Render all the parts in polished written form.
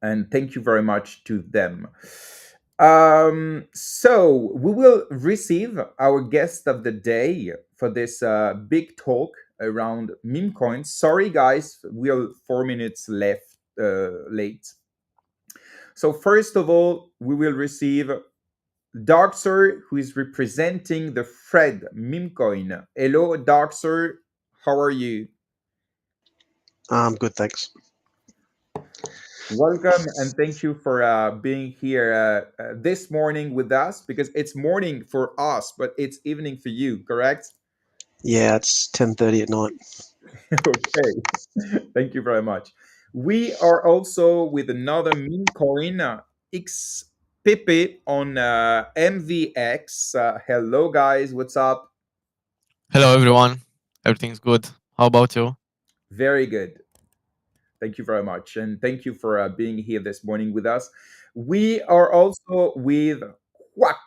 and thank you very much to them. So we will receive our guest of the day for this big talk around meme coins. Sorry, guys, we are 4 minutes late. So first of all, we will receive Darkser, who is representing the Fred meme coin. Hello, Darkser. How are you? Good, thanks. Welcome and thank you for being here this morning with us because it's morning for us, but it's evening for you, correct? Yeah, it's 10:30 at night. Okay, thank you very much. We are also with another meme coin, XPP on MVX. Hello, guys, what's up? Hello, everyone. Everything's good. How about you? Very good. Thank you very much. And thank you for being here this morning with us. We are also with Quack,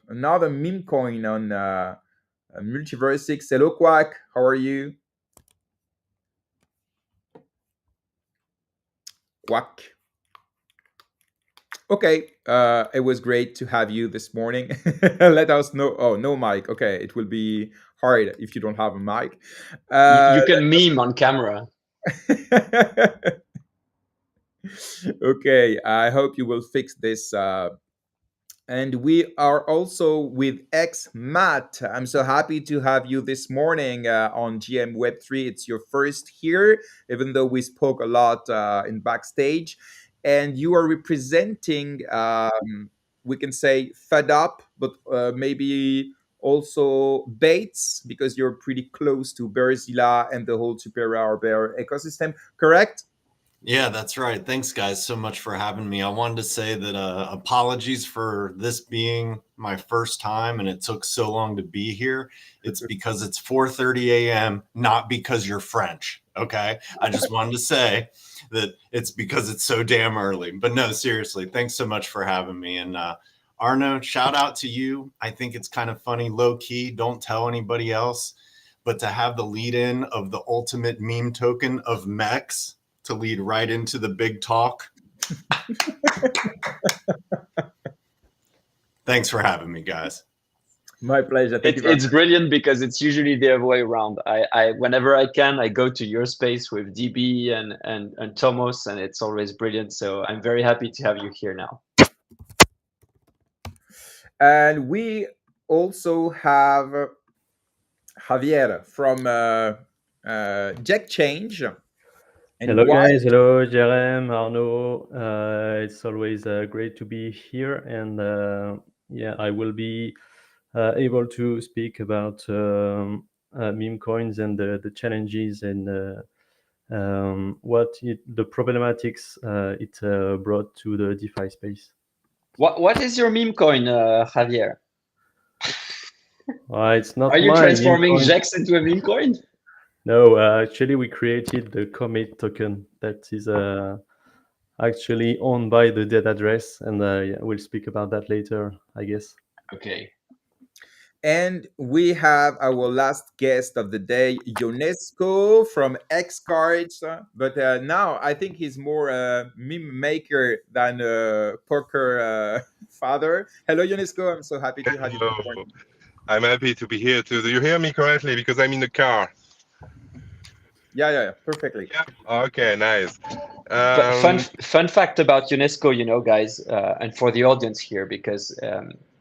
another meme coin on MultiversX. Hello, Quack. How are you? Quack. Okay. It was great to have you this morning. Let us know. Oh, no mic. Okay. It will be hard if you don't have a mic. You can meme on camera. Okay. I hope you will fix this. And we are also with X Matt. I'm so happy to have you this morning on GM Web3. It's your first here, even though we spoke a lot in backstage. And you are representing, we can say, Fed Up, but maybe also Bates, because you're pretty close to Bearzilla and the whole Superior Bear ecosystem, correct? Yeah, that's right. Thanks, guys, so much for having me. I wanted to say that apologies for this being my first time and it took so long to be here. It's because it's 4:30 a.m., not because you're French. Okay, I just wanted to say that it's because it's so damn early. But no, seriously, thanks so much for having me. And Arno, shout out to you. I think it's kind of funny, low key. Don't tell anybody else. But to have the lead in of the ultimate meme token of MEX to lead right into the big talk. Thanks for having me, guys. My pleasure. Thank you very It's much. brilliant because it's usually the other way around. I whenever I can, I go to your space with DB and Thomas, and it's always brilliant. So I'm very happy to have you here now. And we also have Javier from Jack Change. And Hello why? guys, hello GRM, Arno. It's always great to be here, and yeah, I will be able to speak about meme coins and the challenges and the problematics it brought to the DeFi space. What is your meme coin, Javier? It's not Are you my meme transforming coin. Jex into a meme coin? No, actually, we created the commit token that is actually owned by the dead address, and yeah, we'll speak about that later, I guess. Okay. And we have our last guest of the day, Ionesco from X Cards. But now I think he's more a meme maker than a poker father. Hello, Ionesco. I'm so happy to have you this Hello. morning. I'm happy to be here too. Do you hear me correctly? Because I'm in the car. Yeah, perfectly. Yeah. Okay, nice. Fun fact about UNESCO, guys, and for the audience here, because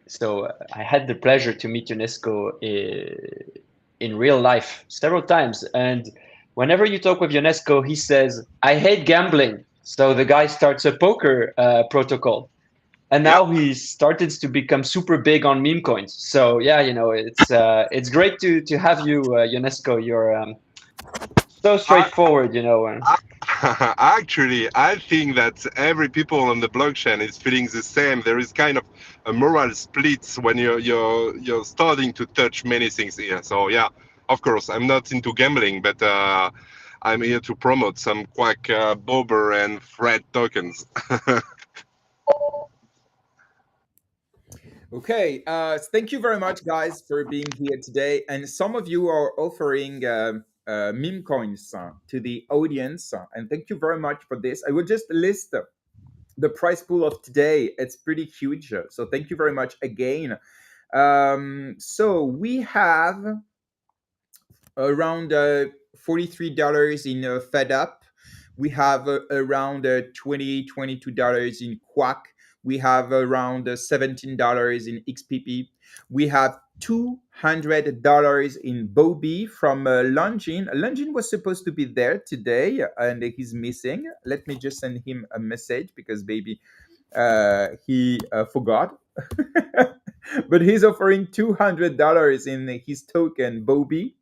so I had the pleasure to meet UNESCO in real life several times, and whenever you talk with UNESCO, he says, "I hate gambling." So the guy starts a poker protocol, and Yeah. now he started to become super big on meme coins. So yeah, it's great to have you, UNESCO. You're so I, straightforward, And Actually, I think that every people on the blockchain is feeling the same. There is kind of a moral split when you're starting to touch many things here. So yeah, of course, I'm not into gambling, but I'm here to promote some Quack Bobber and Fred tokens. Okay, thank you very much, guys, for being here today. And some of you are offering meme coins to the audience, and thank you very much for this. I will just list the prize pool of today. It's pretty huge, so thank you very much again. So we have around $43 in Fed Up. We have around $22 in Quack. We have around $17 in XPP. We have $200 in Bobby from Longin. Longin was supposed to be there today and he's missing. Let me just send him a message because maybe he forgot. But he's offering $200 in his token Bobby.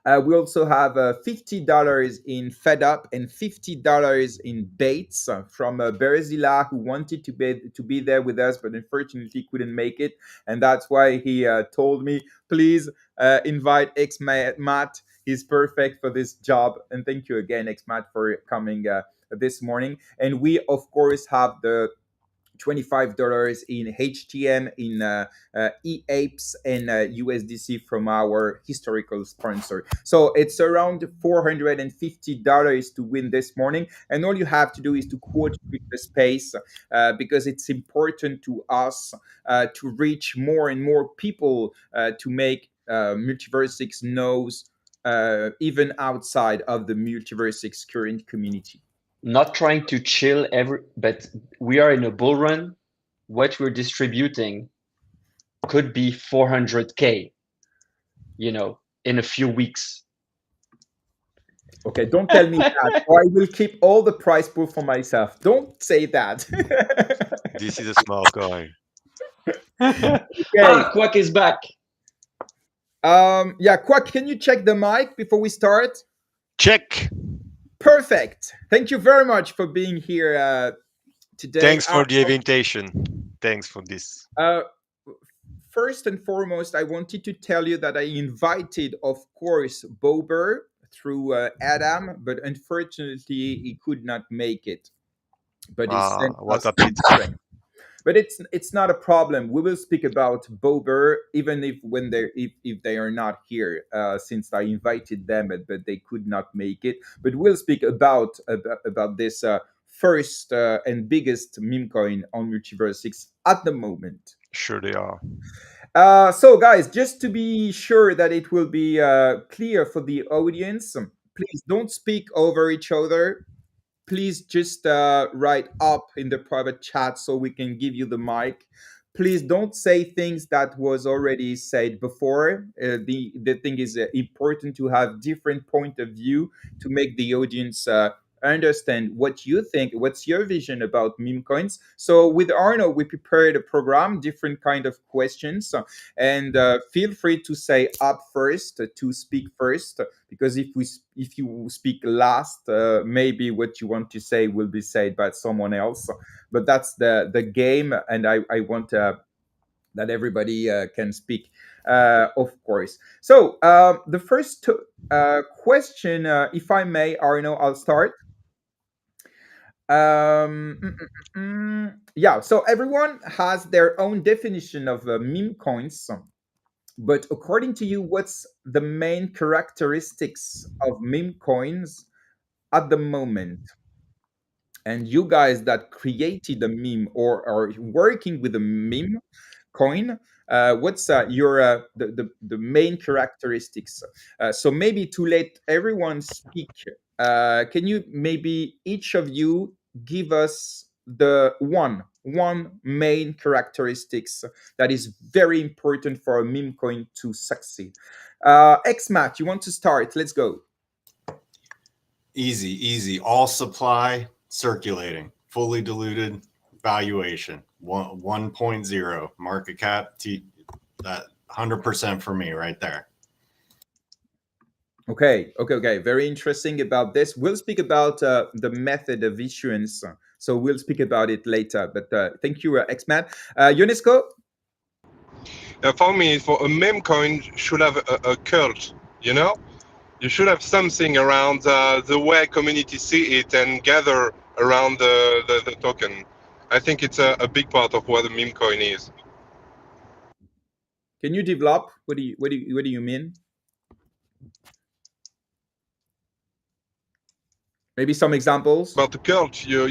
We also have $50 in Fed Up and $50 in Bates from Berzilla, who wanted to be there with us, but unfortunately couldn't make it. And that's why he told me, please invite XMatt. He's perfect for this job. And thank you again, XMatt, for coming this morning. And we, of course, have the $25 in HTM, in EAPES, and USDC from our historical sponsor. So it's around $450 to win this morning. And all you have to do is to quote the space because it's important to us to reach more and more people to make MultiversX knows even outside of the MultiversX current community. Not trying to chill but we are in a bull run. What we're distributing could be 400K, in a few weeks. Okay, don't tell me that, or I will keep all the prize pool for myself. Don't say that. This is a smart guy. Okay. Quack is back. Yeah, Quack, can you check the mic before we start? Check. Perfect. Thank you very much for being here today. Thanks for the invitation. Thanks for this. First and foremost, I wanted to tell you that I invited, of course, Bober through Adam, but unfortunately he could not make it. But he sent what us a pity. strength. But it's not a problem. We will speak about Bober even if they are not here, since I invited them, but they could not make it. But we'll speak about this first and biggest meme coin on MultiversX at the moment. Sure they are. So guys, just to be sure that it will be clear for the audience, please don't speak over each other. Please just write up in the private chat so we can give you the mic. Please don't say things that was already said before. The thing is important to have different point of view to make the audience understand what you think, what's your vision about meme coins. So with Arno, we prepared a program, different kind of questions, and feel free to say up first, to speak first, because if you speak last, maybe what you want to say will be said by someone else. But that's the game, and I want that everybody can speak, of course. So the first question, if I may, Arno, I'll start. Yeah, so everyone has their own definition of meme coins, but according to you, what's the main characteristics of meme coins at the moment? And you guys that created a meme or are working with a meme coin, what's your the main characteristics? So maybe to let everyone speak, can you maybe each of you give us the one main characteristics that is very important for a meme coin to succeed? XMatt, you want to start? Let's go. Easy. All supply circulating, fully diluted valuation, 1.0 market cap. That 100% for me right there. Okay. Very interesting about this. We'll speak about the method of issuance. So we'll speak about it later. But thank you, XMatt. UNESCO? For me, for a meme coin should have a cult, You should have something around the way community see it and gather around the token. I think it's a big part of what a meme coin is. Can you develop? What do you mean? Maybe some examples about the cult. You're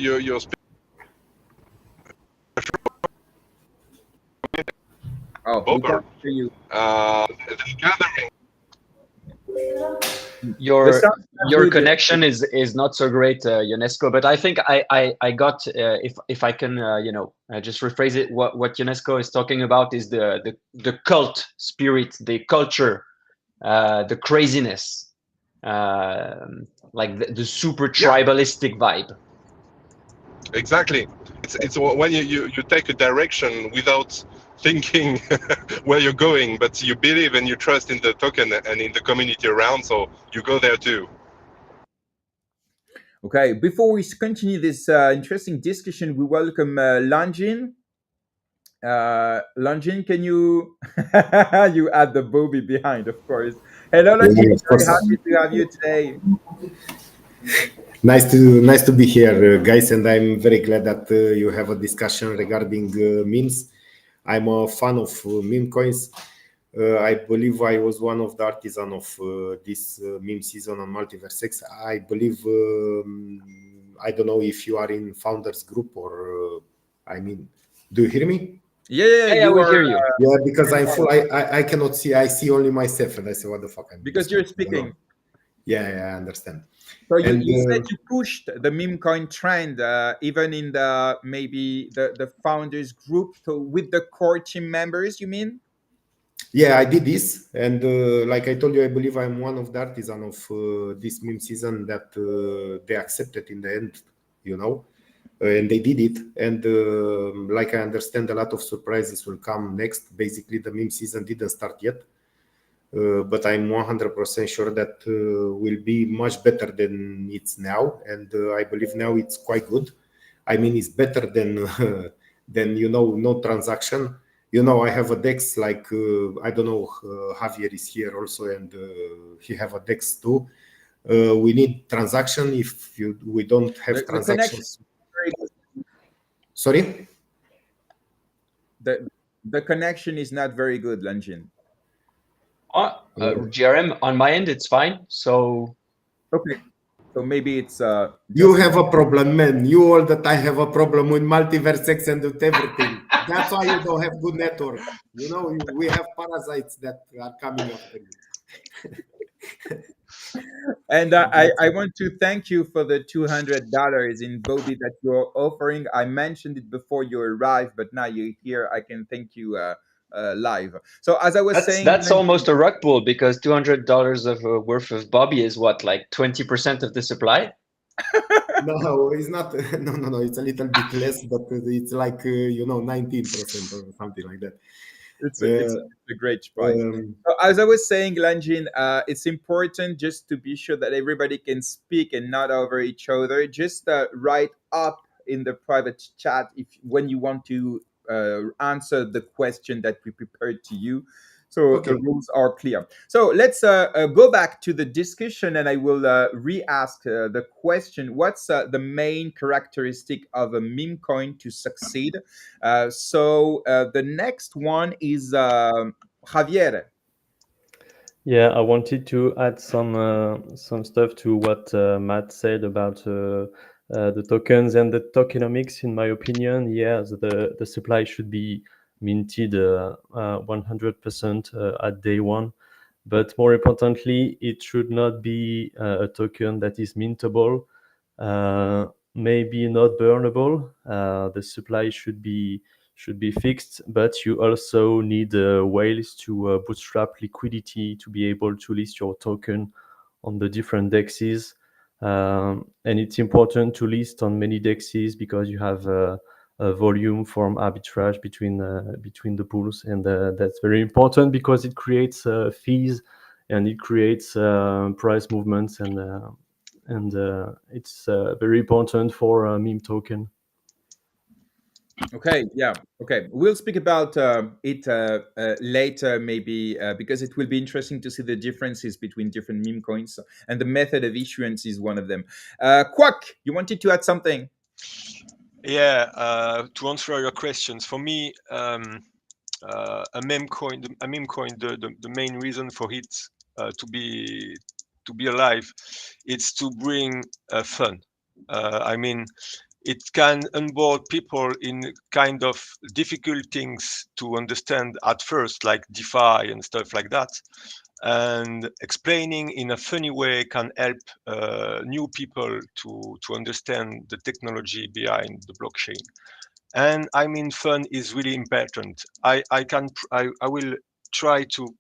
Oh, we can't hear you. the gathering. Your good. connection is not so great, UNESCO. But I think I got if I can just rephrase it. What UNESCO is talking about is the cult spirit, the culture, the craziness, like the super tribalistic vibe. Exactly. It's when you take a direction without thinking where you're going, but you believe and you trust in the token and in the community around, so you go there too. Okay, before we continue this interesting discussion, we welcome Lanjin. Lanjin, can you you add the booby behind, of course. Hello, Lanjin. Yeah, of Very course. happy to have you today. Nice to be here, guys, and I'm very glad that you have a discussion regarding memes. I'm a fan of meme coins. I believe I was one of the artisans of this meme season on MultiversX. I believe I don't know if you are in founders group or I mean, do you hear me? Yeah, we hear you. Yeah, because I'm full. I cannot see. I see only myself, and I say, "What the fuck?" Because you're speaking. Yeah, I understand. So you said you pushed the meme coin trend even in the maybe the founders group with the core team members. You mean? Yeah, I did this, and like I told you, I believe I'm one of the artisans of this meme season that they accepted in the end, and they did it. And like I understand, a lot of surprises will come next. Basically, the meme season didn't start yet. But I'm 100% sure that will be much better than it's now, and I believe now it's quite good. I mean, it's better than no transaction. I have a DEX like I don't know. Javier is here also, and he have a DEX too. We need transaction. If we don't have transactions, sorry. The connection is not very good, Lanjin. GRM on my end, it's fine. So okay, so maybe it's you have a problem, man. You all the time have a problem with MultiversX and with everything. That's why you don't have good network. We have parasites that are coming after you. And I want to thank you for the $200 in Bobby that you're offering. I mentioned it before you arrived, but now you're here. I can thank you live. So as I was saying, that's almost a rug pull because $200 of worth of Bobby is what, like 20% of the supply? No, it's not. No. It's a little bit less, but it's like 19% or something like that. It's a great price. So as I was saying, Lanjin, it's important just to be sure that everybody can speak and not over each other. Just write up in the private chat when you want to answer the question that we prepared to you. So the rules are clear. So let's go back to the discussion, and I will re-ask the question: what's the main characteristic of a meme coin to succeed? So the next one is Javier. Yeah, I wanted to add some stuff to what Matt said about the tokens and the tokenomics. In my opinion, the supply should be minted 100% at day one. But more importantly, it should not be a token that is mintable, maybe not burnable. The supply should be fixed, but you also need whales to bootstrap liquidity to be able to list your token on the different dexes. And it's important to list on many dexes because you have a volume from arbitrage between the pools, and that's very important because it creates fees and it creates price movements, and it's very important for a meme token. Okay, yeah, okay. We'll speak about it later, maybe, because it will be interesting to see the differences between different meme coins, and the method of issuance is one of them. Quack, you wanted to add something? Yeah, to answer your questions, for me, a meme coin, the main reason for it to to be alive, it's to bring fun. I mean, it can onboard people in kind of difficult things to understand at first, like DeFi and stuff like that. And explaining in a funny way can help new people to understand the technology behind the blockchain. And I mean, fun is really important. I will try to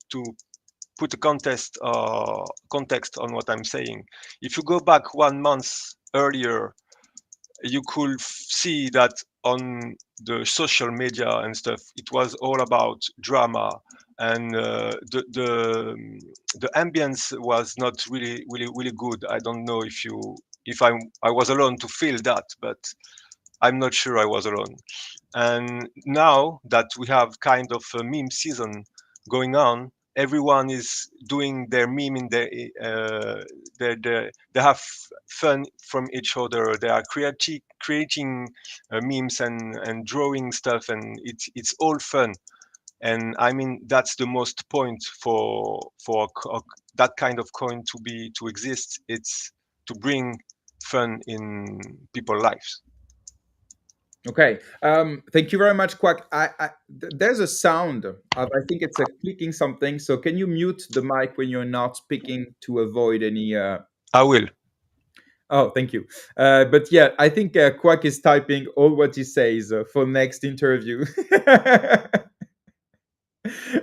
put a context on what I'm saying. If you go back 1 month earlier, you could see that on the social media and stuff, it was all about drama, and the ambience was not really good. I don't know if I was alone to feel that, but I'm not sure I was alone. And now that we have kind of a meme season going on, everyone is doing their meme in they have fun from each other. They are creating memes and drawing stuff, and it's all fun. And I mean, that's the most point for that kind of coin to exist. It's to bring fun in people's lives. Okay. Thank you very much, Quack. There's a sound of, I think it's a clicking something. So can you mute the mic when you're not speaking to avoid any? I will. Oh, thank you. But yeah, I think Quack is typing all what he says for next interview.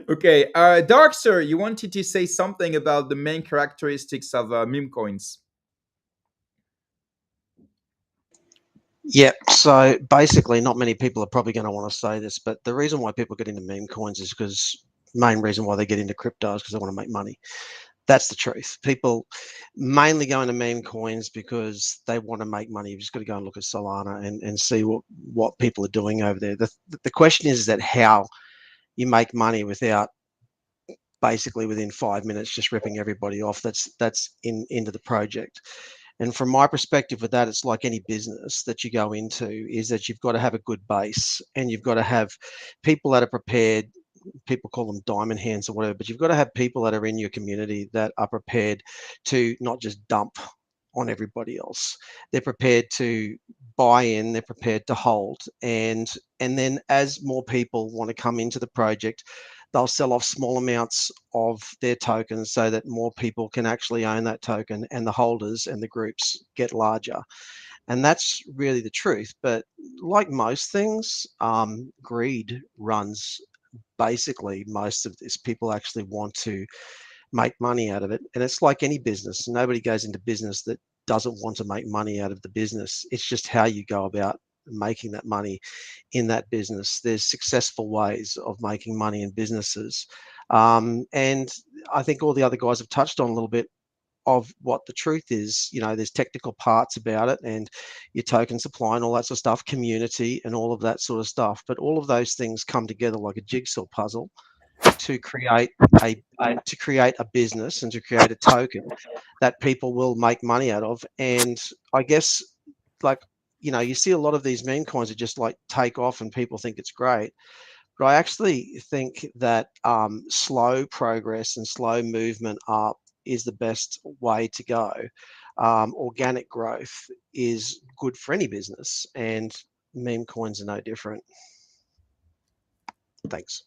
Okay. Dark Sir, you wanted to say something about the main characteristics of meme coins. Yeah, so basically, not many people are probably going to want to say this, but the reason why people get into meme coins is because main reason why they get into crypto is because they want to make money. That's the truth. People mainly go into meme coins because they want to make money. You've just got to go and look at Solana and see what people are doing over there. The question is that how you make money without basically within 5 minutes just ripping everybody off that's into the project. And from my perspective with that, it's like any business that you go into, is that you've got to have a good base and you've got to have people that are prepared. People call them diamond hands or whatever, but you've got to have people that are in your community that are prepared to not just dump on everybody else. They're prepared to buy in, they're prepared to hold. And then as more people want to come into the project, they'll sell off small amounts of their tokens so that more people can actually own that token, and the holders and the groups get larger. And that's really the truth. But like most things, greed runs basically most of this. People actually want to make money out of it. And it's like any business. Nobody goes into business that doesn't want to make money out of the business. It's just how you go about making that money in that business. There's successful ways of making money in businesses. And I think all the other guys have touched on a little bit of what the truth is. You know, there's technical parts about it and your token supply and all that sort of stuff, community and all of that sort of stuff. But all of those things come together like a jigsaw puzzle to create a business and to create a token that people will make money out of. And I guess, like, you know, you see a lot of these meme coins that just like take off and people think it's great. But I actually think that slow progress and slow movement up is the best way to go. Organic growth is good for any business, and meme coins are no different. Thanks.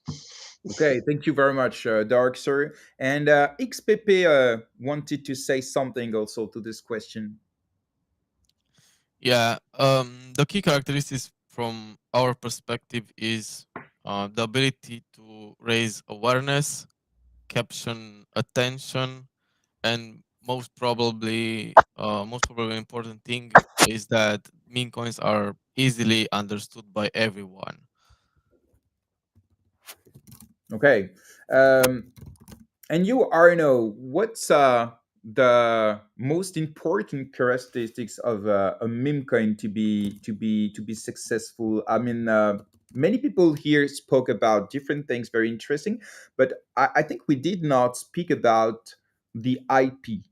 Okay, thank you very much, Dark Sir. And XPP wanted to say something also to this question. Yeah, the key characteristics from our perspective is the ability to raise awareness, caption attention, and most probably important thing is that meme coins are easily understood by everyone. Okay, and you, Arno, what's the most important characteristics of a meme coin to be successful? I mean, many people here spoke about different things, very interesting, but I think we did not speak about the IP.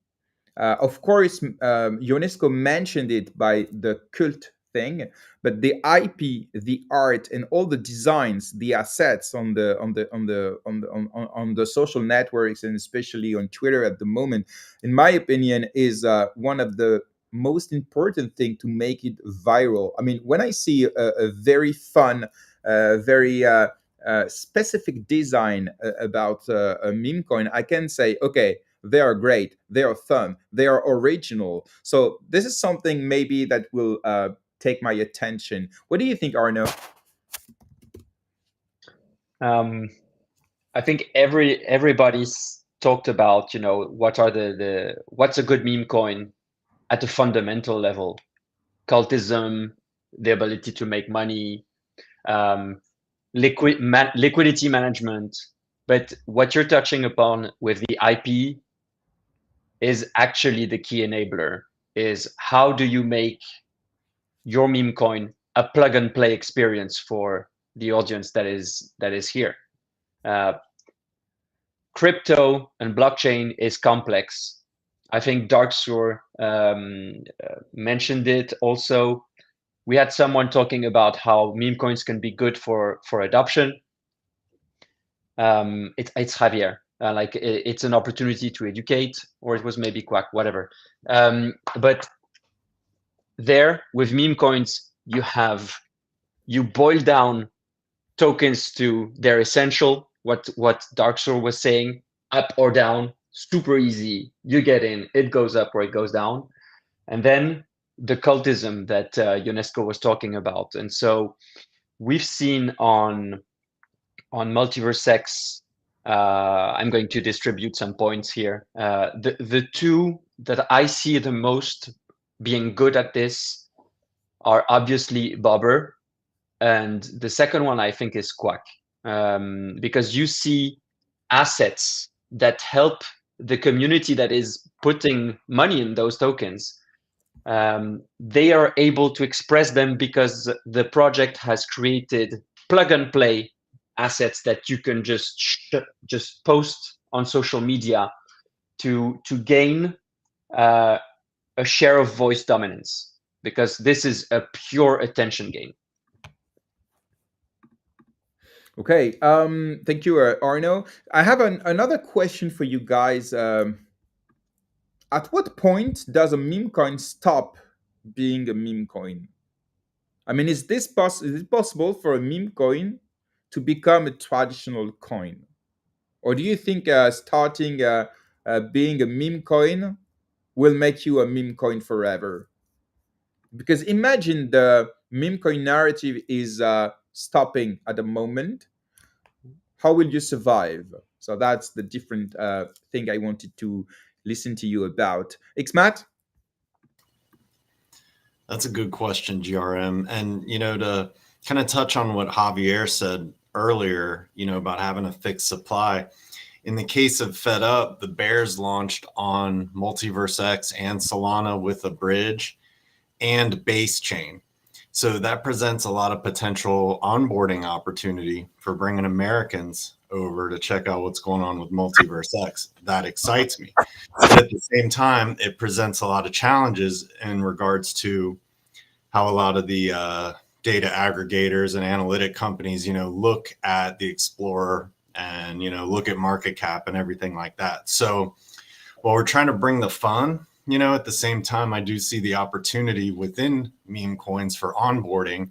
Of course, UNESCO mentioned it by the cult thing, but the IP, the art, and all the designs, the assets on the social networks, and especially on Twitter at the moment, in my opinion, is one of the most important thing to make it viral. I mean, when I see a very fun, very specific design about a meme coin, I can say, okay, they are great, they are fun, they are original. So this is something maybe that will take my attention. What do you think, Arno? I think everybody's talked about, you know, what are what's a good meme coin at a fundamental level: cultism, the ability to make money, liquidity management. But what you're touching upon with the IP is actually the key enabler. Is how do you make your meme coin a plug and play experience for the audience that is here? Crypto and blockchain is complex. I think Darksur mentioned it also. We had someone talking about how meme coins can be good for adoption. It's Javier. It's an opportunity to educate, or it was maybe Quack, whatever. But there, with meme coins, you boil down tokens to their essential. What Darksur was saying, up or down, super easy. You get in, it goes up or it goes down, and then the cultism that UNESCO was talking about. And so we've seen on MultiversX. I'm going to distribute some points here. The two that I see the most being good at this are obviously Bobber, and the second one I think is Quack, because you see assets that help the community that is putting money in those tokens. They are able to express them because the project has created plug and play assets that you can just post on social media to gain a share of voice dominance, because this is a pure attention game. Okay, thank you, Arno. I have another question for you guys. At what point does a meme coin stop being a meme coin? I mean, is it possible for a meme coin to become a traditional coin? Or do you think starting being a meme coin will make you a meme coin forever? Because imagine the meme coin narrative is stopping at the moment. How will you survive? So that's the different thing I wanted to listen to you about. Xmat? That's a good question, GRM. And, to kind of touch on what Javier said earlier, about having a fixed supply. In the case of Fed Up, the Bears launched on MultiversX and Solana with a bridge and base chain. So that presents a lot of potential onboarding opportunity for bringing Americans over to check out what's going on with MultiversX. That excites me. But at the same time, it presents a lot of challenges in regards to how a lot of the data aggregators and analytic companies, look at the Explorer and, look at market cap and everything like that. So while we're trying to bring the fun, at the same time, I do see the opportunity within meme coins for onboarding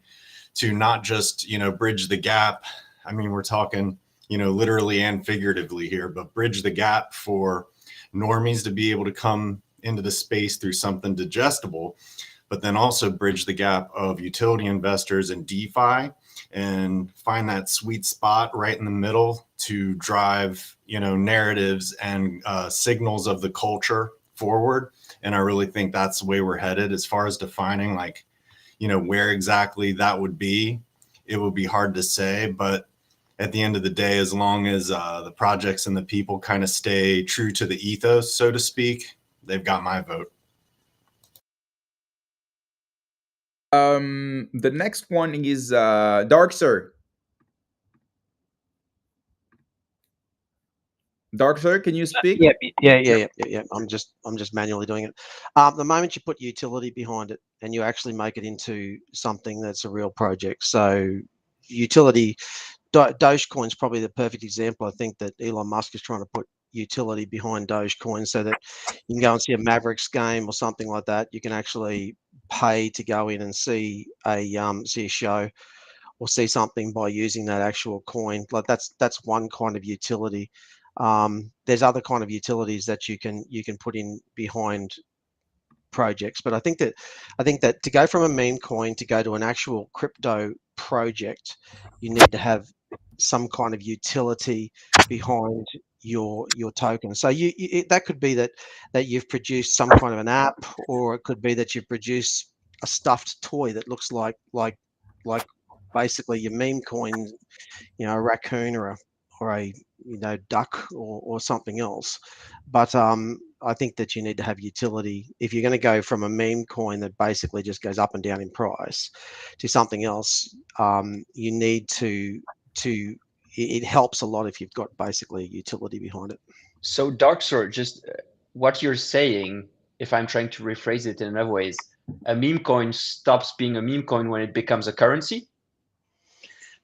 to not just, bridge the gap. I mean, we're talking, literally and figuratively here, but bridge the gap for normies to be able to come into the space through something digestible, but then also bridge the gap of utility investors and DeFi and find that sweet spot right in the middle to drive, narratives and signals of the culture forward. And I really think that's the way we're headed. As far as defining where exactly that would be, it would be hard to say. But at the end of the day, as long as the projects and the people kind of stay true to the ethos, so to speak, they've got my vote. The next one is Darksir. Dark Sir, can you speak? Yeah. I'm just manually doing it. The moment you put utility behind it and you actually make it into something that's a real project. So utility, Dogecoin is probably the perfect example. I think that Elon Musk is trying to put utility behind Dogecoin so that you can go and see a Mavericks game or something like that. You can actually pay to go in and see a show or see something by using that actual coin. Like that's one kind of utility. There's other kind of utilities that you can put in behind projects, but I think that to go from a meme coin to go to an actual crypto project, you need to have some kind of utility behind your token. So that could be that you've produced some kind of an app, or it could be that you've produced a stuffed toy that looks like basically your meme coin, a raccoon or a duck or something else. But I think that you need to have utility if you're going to go from a meme coin that basically just goes up and down in price to something else. You need to it helps a lot if you've got basically utility behind it. So Dark Sword, just what you're saying, if I'm trying to rephrase it in another ways, a meme coin stops being a meme coin when it becomes a currency?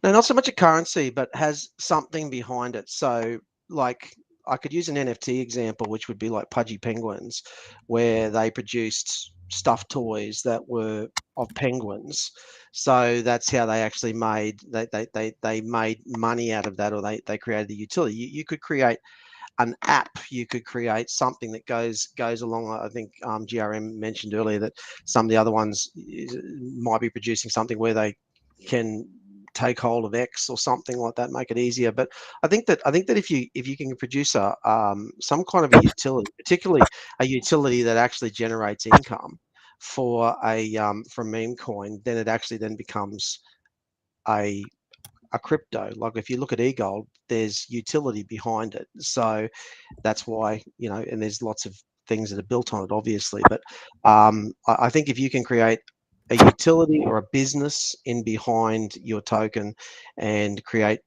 No, not so much a currency, but has something behind it. So like I could use an NFT example, which would be like Pudgy Penguins, where they produced stuffed toys that were of penguins. So that's how they actually made they made money out of that, or they created the utility. You could create an app, you could create something that goes along. I think GRM mentioned earlier that some of the other ones might be producing something where they can take hold of X or something like that, make it easier. But I think that if you can produce a some kind of a utility, particularly a utility that actually generates income for a meme coin, then it actually then becomes a crypto. Like if you look at eGold, there's utility behind it. So that's why, and there's lots of things that are built on it, obviously. But I think if you can create a utility or a business in behind your token and create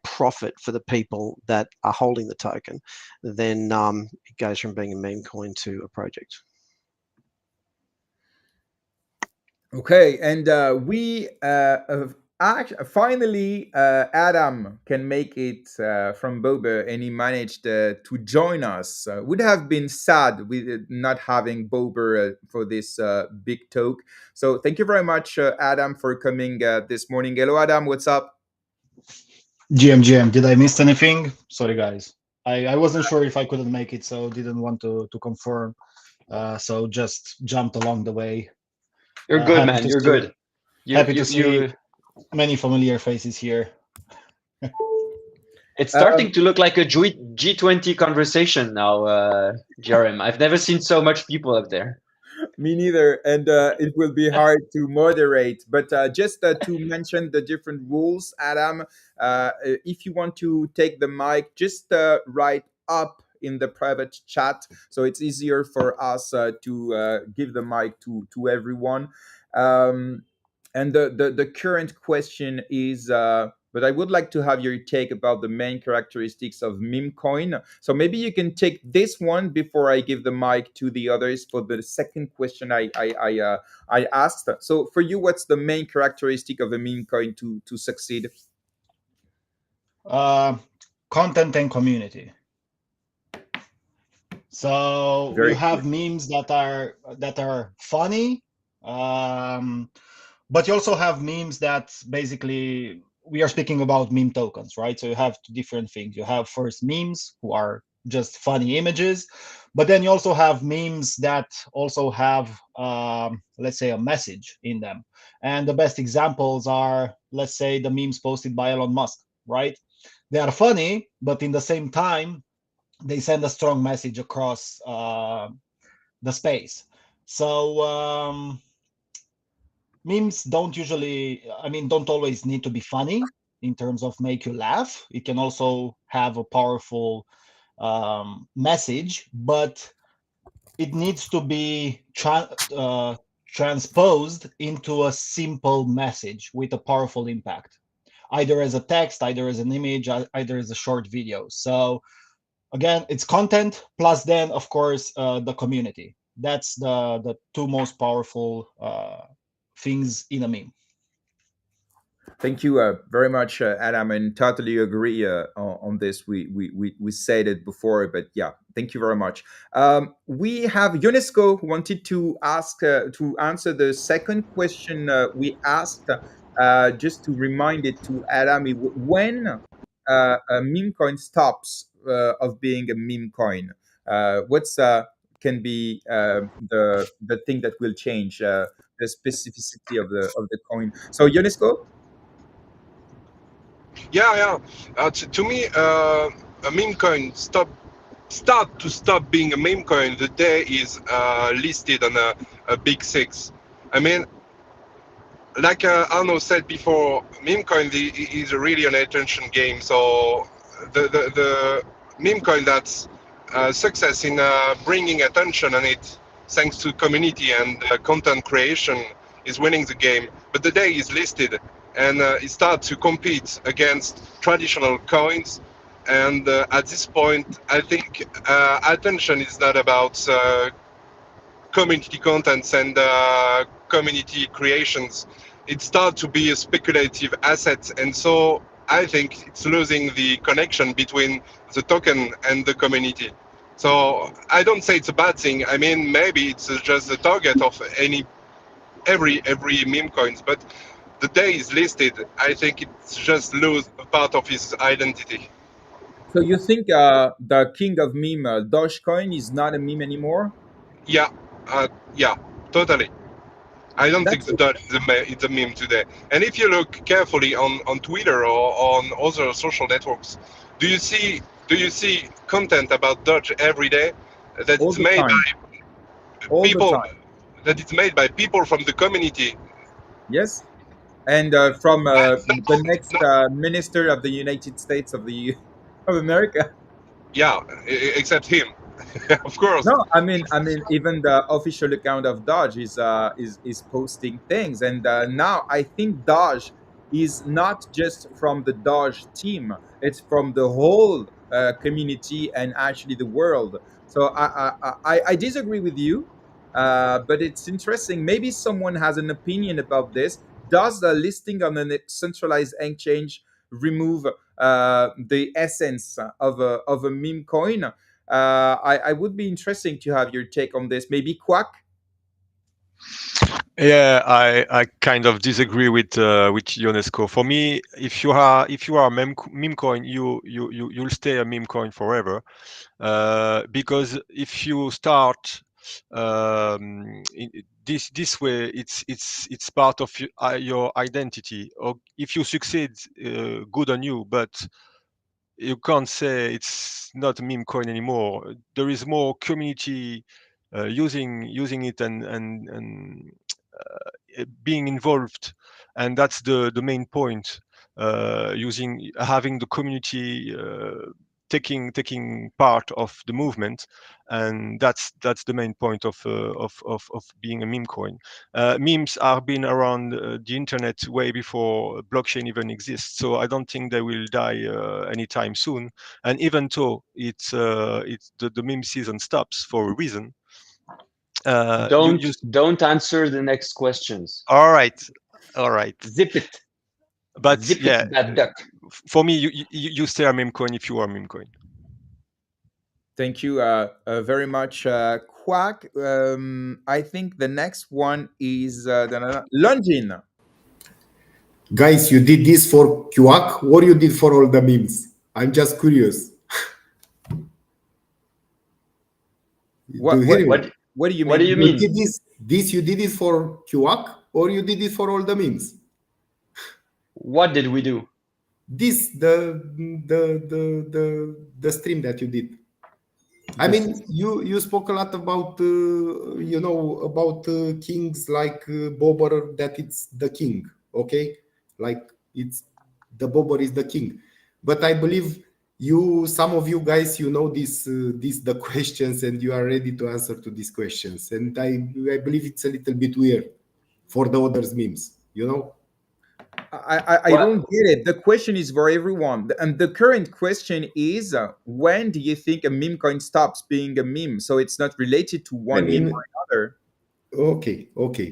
profit for the people that are holding the token, then it goes from being a meme coin to a project. Okay, and we finally Adam can make it from Boba, and he managed to join us. Would have been sad with not having Boba for this big talk. So thank you very much, Adam, for coming this morning. Hello, Adam. What's up? GM, did I miss anything? Sorry, guys. I wasn't sure if I couldn't make it, so didn't want to confirm. So just jumped along the way. You're good, man. You're good. Happy to see many familiar faces here. It's starting to look like a G20 conversation now, GRM. I've never seen so much people up there. Me neither, and it will be hard to moderate. But just to mention the different rules, Adam, if you want to take the mic, just write up in the private chat, so it's easier for us to give the mic to everyone. And the current question is, but I would like to have your take about the main characteristics of MEMECOIN. So maybe you can take this one before I give the mic to the others for the second question I asked. So for you, what's the main characteristic of a MEMECOIN to succeed? Content and community. So Very you have memes that are funny, but you also have memes that basically, we are speaking about meme tokens, right? So you have two different things. You have first memes, who are just funny images, but then you also have memes that also have, let's say, a message in them. And the best examples are, let's say, the memes posted by Elon Musk, right? They are funny, but in the same time, they send a strong message across the space. So memes don't always need to be funny in terms of make you laugh. It can also have a powerful message, but it needs to be transposed into a simple message with a powerful impact, either as a text, either as an image, either as a short video. So again, it's content plus then, of course, the community. That's the two most powerful things in a meme. Thank you very much, Adam, and totally agree on this. We said it before, but yeah, thank you very much. We have UNESCO who wanted to ask to answer the second question we asked. Just to remind it to Adam, when a meme coin stops of being a meme coin, what's can be the thing that will change the specificity of the coin. So UNESCO. Yeah. To me, a meme coin start to stop being a meme coin the day is listed on a big six. I mean, like Arno said before, meme coin is really an attention game. So the meme coin that's success in bringing attention on it, thanks to community and content creation, is winning the game. But the day is listed, and it starts to compete against traditional coins. And at this point, I think attention is not about community contents and community creations. It starts to be a speculative asset, and so I think it's losing the connection between the token and the community. So I don't say it's a bad thing. I mean, maybe it's just the target of every meme coins, but the day is listed, I think it's just lose a part of his identity. So you think the king of meme, Dogecoin, is not a meme anymore? Yeah, totally. I don't think That's the Dodge is a meme today. And if you look carefully on Twitter or on other social networks, do you see content about Dodge every day that all it's the made time. by All the people time. that it's made by people from the community? Yes. And from the next No, minister of the United States of America. yeah, except him, of course. No, I mean, even the official account of Dodge is posting things, and now I think Dodge is not just from the Dodge team; it's from the whole community and actually the world. So I disagree with you, but it's interesting. Maybe someone has an opinion about this. Does the listing on a centralized exchange remove the essence of a meme coin? I would be interesting to have your take on this. Maybe Quack. Yeah, I kind of disagree with UNESCO. For me, if you are a meme coin, you'll stay a meme coin forever. Because if you start this way, it's part of your identity. Or if you succeed, good on you. But you can't say it's not a meme coin anymore. There is more community using it and being involved, and that's the main point. Having the community taking part of the movement, and that's the main point of being a meme coin. Memes have been around the internet way before blockchain even exists, so I don't think they will die anytime soon. And even though it's the meme season stops for a reason, Don't answer the next questions. all right. Zip it. But Zip yeah, it, that duck. for me, you stay a meme coin if you are a meme coin. Thank you very much, Quack. I think the next one is Lungin. Guys, you did this for QAC or you did for all the memes? I'm just curious. What do you mean? What do you mean? You did this you did it for QAC or you did it for all the memes? What did we do? This the stream that you did. I mean, you spoke a lot about about kings like Bobber, that it's the king, okay? Like it's the Bobber is the king, but I believe some of you guys, the questions and you are ready to answer to these questions, and I believe it's a little bit weird for the others memes, I don't get it. The question is for everyone, and the current question is, when do you think a meme coin stops being a meme? So it's not related to one meme or another. Okay.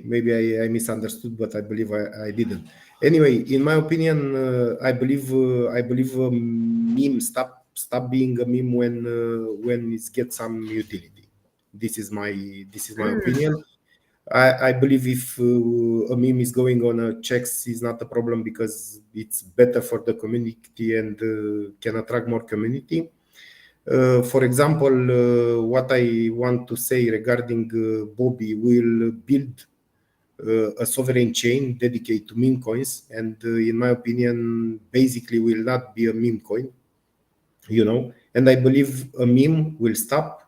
Maybe I misunderstood, but I believe I didn't. Anyway, in my opinion, I believe a meme stop being a meme when it gets some utility. This is my opinion. I believe if a meme is going on a checks is not a problem because it's better for the community and can attract more community. For example, what I want to say regarding Bobby will build a sovereign chain dedicated to meme coins, and in my opinion, basically will not be a meme coin, And I believe a meme will stop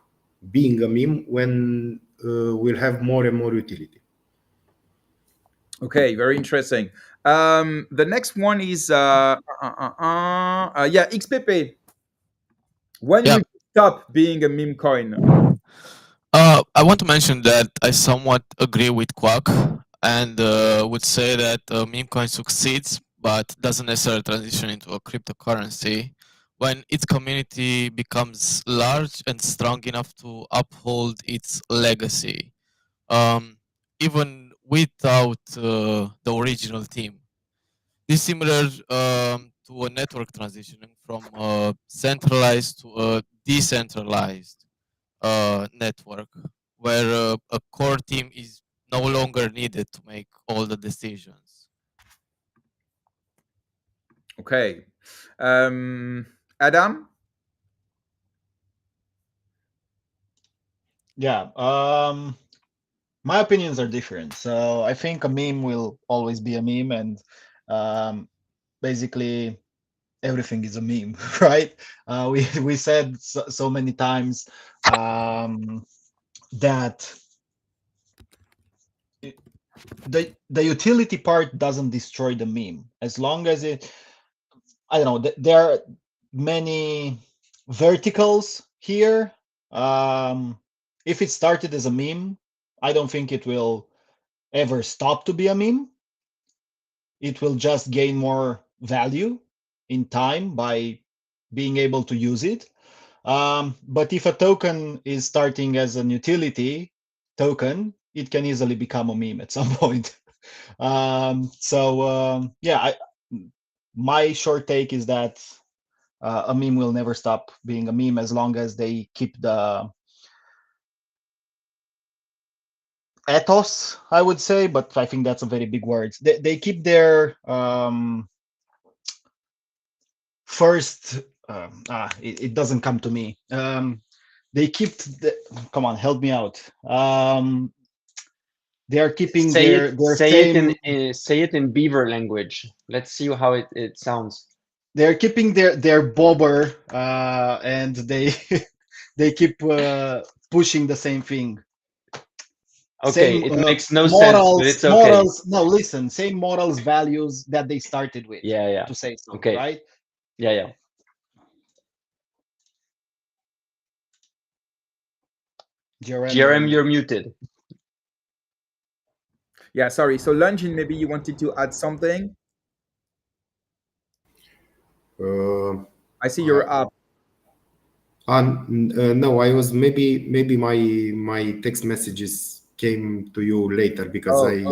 being a meme when we'll have more and more utility. Okay, very interesting. The next one is yeah, XPP. When Yeah. will it stop being a meme coin? I want to mention that I somewhat agree with Quack and would say that meme coin succeeds but doesn't necessarily transition into a cryptocurrency when its community becomes large and strong enough to uphold its legacy, um, even without the original team. This is similar to a network transitioning from centralized to a decentralized network where a core team is no longer needed to make all the decisions. Okay. Adam? Yeah. My opinions are different. So I think a meme will always be a meme, and basically everything is a meme, right? We said so many times that the utility part doesn't destroy the meme as long as it. I don't know. There are many verticals here. If it started as a meme, I don't think it will ever stop to be a meme. It will just gain more value in time by being able to use it. But if a token is starting as an utility token, it can easily become a meme at some point. Yeah, my short take is that a meme will never stop being a meme as long as they keep the ethos, I would say, but I think that's a very big word. They keep their first. It doesn't come to me. They keep. Come on, help me out. They are keeping their same. Say it in Beaver language. Let's see how it sounds. They're keeping their bobber, and they they keep pushing the same thing. Okay, Same it makes no morals, sense, but it's okay. morals. No, listen, same morals, values that they started with. Yeah. To say so, Okay. right? Yeah. GRM, you're muted. Yeah, sorry. So, Lungin, maybe you wanted to add something? I see you're up. No, I was maybe my text messages came to you later because I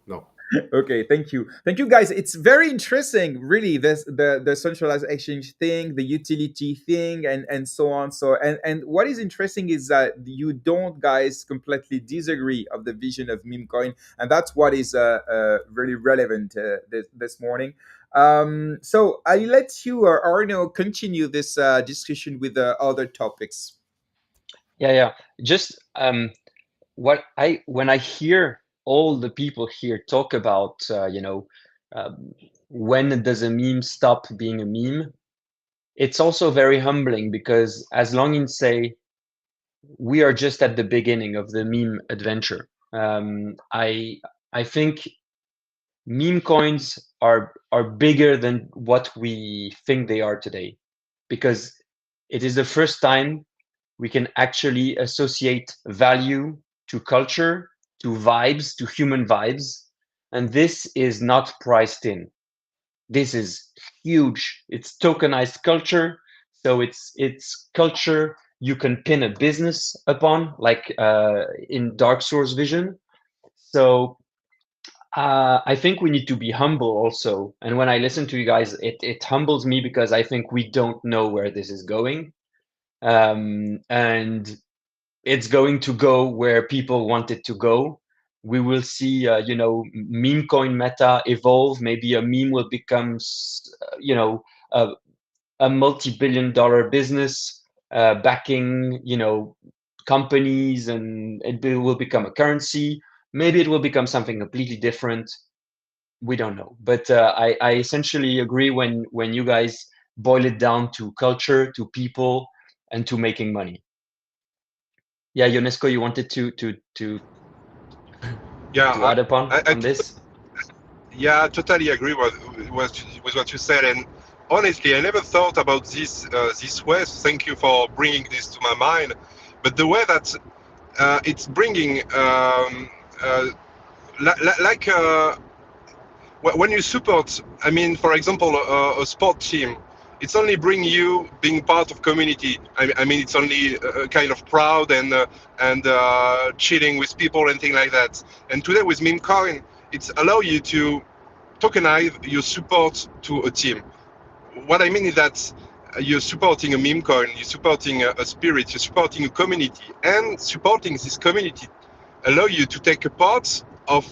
no. Okay, thank you guys. It's very interesting, really, this the centralized exchange thing, the utility thing, and so on. So and what is interesting is that you don't guys completely disagree of the vision of meme coin, and that's what is really relevant this morning. So I let you Arno continue this discussion with the other topics. Yeah. Just when I hear all the people here talk about when does a meme stop being a meme, it's also very humbling because as Longin say, we are just at the beginning of the meme adventure. I think meme coins are bigger than what we think they are today, because it is the first time we can actually associate value to culture, to vibes, to human vibes. and this is not priced in. This is huge. It's tokenized culture, so it's culture you can pin a business upon, like in Dark Source vision. So I think we need to be humble also. And when I listen to you guys, it humbles me because I think we don't know where this is going. And it's going to go where people want it to go. We will see, meme coin meta evolve. Maybe a meme will become, a multi-billion-dollar business backing, companies, and it will become a currency. Maybe it will become something completely different. We don't know. But I essentially agree when you guys boil it down to culture, to people, and to making money. Yeah, UNESCO, you wanted to add upon on this? Yeah, I totally agree with what you said. And honestly, I never thought about this this way. So thank you for bringing this to my mind. But the way that it's bringing, like when you support, I mean, for example, a sport team, it's only bring you being part of community. I mean, it's only kind of proud and chilling with people and things like that. And today with memecoin, it's allow you to tokenize your support to a team. What I mean is that you're supporting a meme coin, you're supporting a spirit, you're supporting a community, and supporting this community allow you to take a part of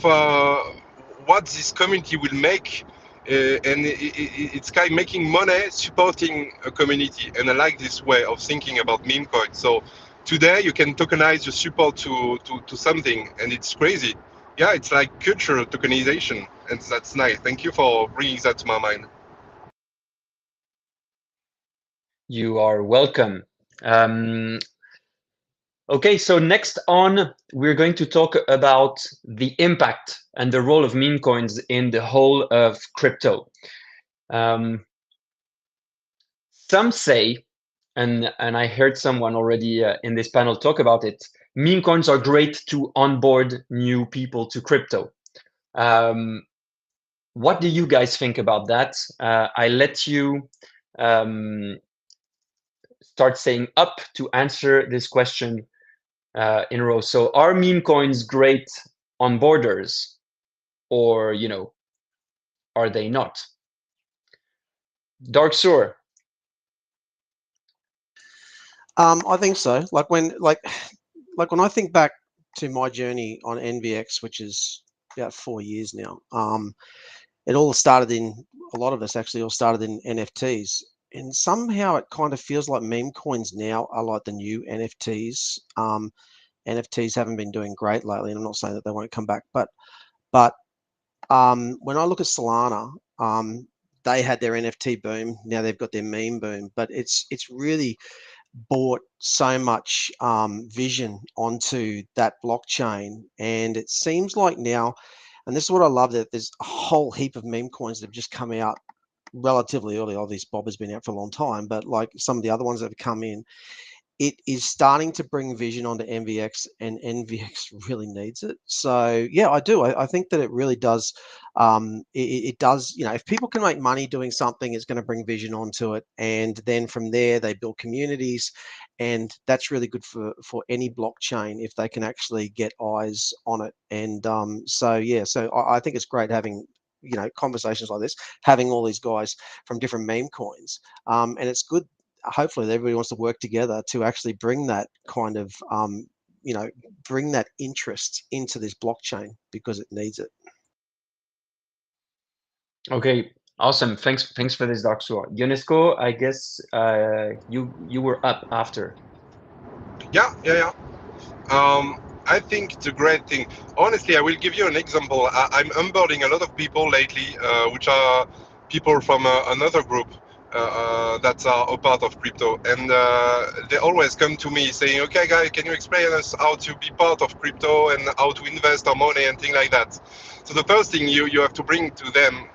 what this community will make, and it's kind of making money supporting a community. And I like this way of thinking about meme coin. So today you can tokenize your support to something, and it's crazy. Yeah, it's like cultural tokenization, and that's nice. Thank you for bringing that to my mind. You are welcome. Okay, so next on, we're going to talk about the impact and the role of meme coins in the whole of crypto. Some say, and I heard someone already in this panel talk about it, meme coins are great to onboard new people to crypto. What do you guys think about that? I let you start saying up to answer this question in a row. So are meme coins great on borders, or are they not? Dark Sour. I think so. Like when I think back to my journey on NVX, which is about 4 years now, it all started in, a lot of us actually all started in NFTs. And somehow it kind of feels like meme coins now are like the new NFTs. NFTs haven't been doing great lately, and I'm not saying that they won't come back, but when I look at Solana, they had their NFT boom. Now they've got their meme boom, but it's really brought so much vision onto that blockchain, and it seems like now, and this is what I love, that there's a whole heap of meme coins that have just come out relatively early. Obviously, Bob has been out for a long time, but like some of the other ones that have come in, it is starting to bring vision onto NVX, and NVX really needs it. So yeah, I do. I think that it really does. It does. If people can make money doing something, it's going to bring vision onto it, and then from there they build communities, and that's really good for any blockchain if they can actually get eyes on it. And so yeah, so I think it's great having conversations like this, having all these guys from different meme coins, and it's good. Hopefully everybody wants to work together to actually bring that kind of bring that interest into this blockchain, because it needs it. Okay, awesome. Thanks for this, Dark Sour. UNESCO, I guess you were up after. Yeah. I think it's a great thing. Honestly, I will give you an example. I'm onboarding a lot of people lately, which are people from another group that are a part of crypto, and they always come to me saying, "Okay, guys, can you explain us how to be part of crypto and how to invest our money and things like that?" So the first thing you have to bring to them,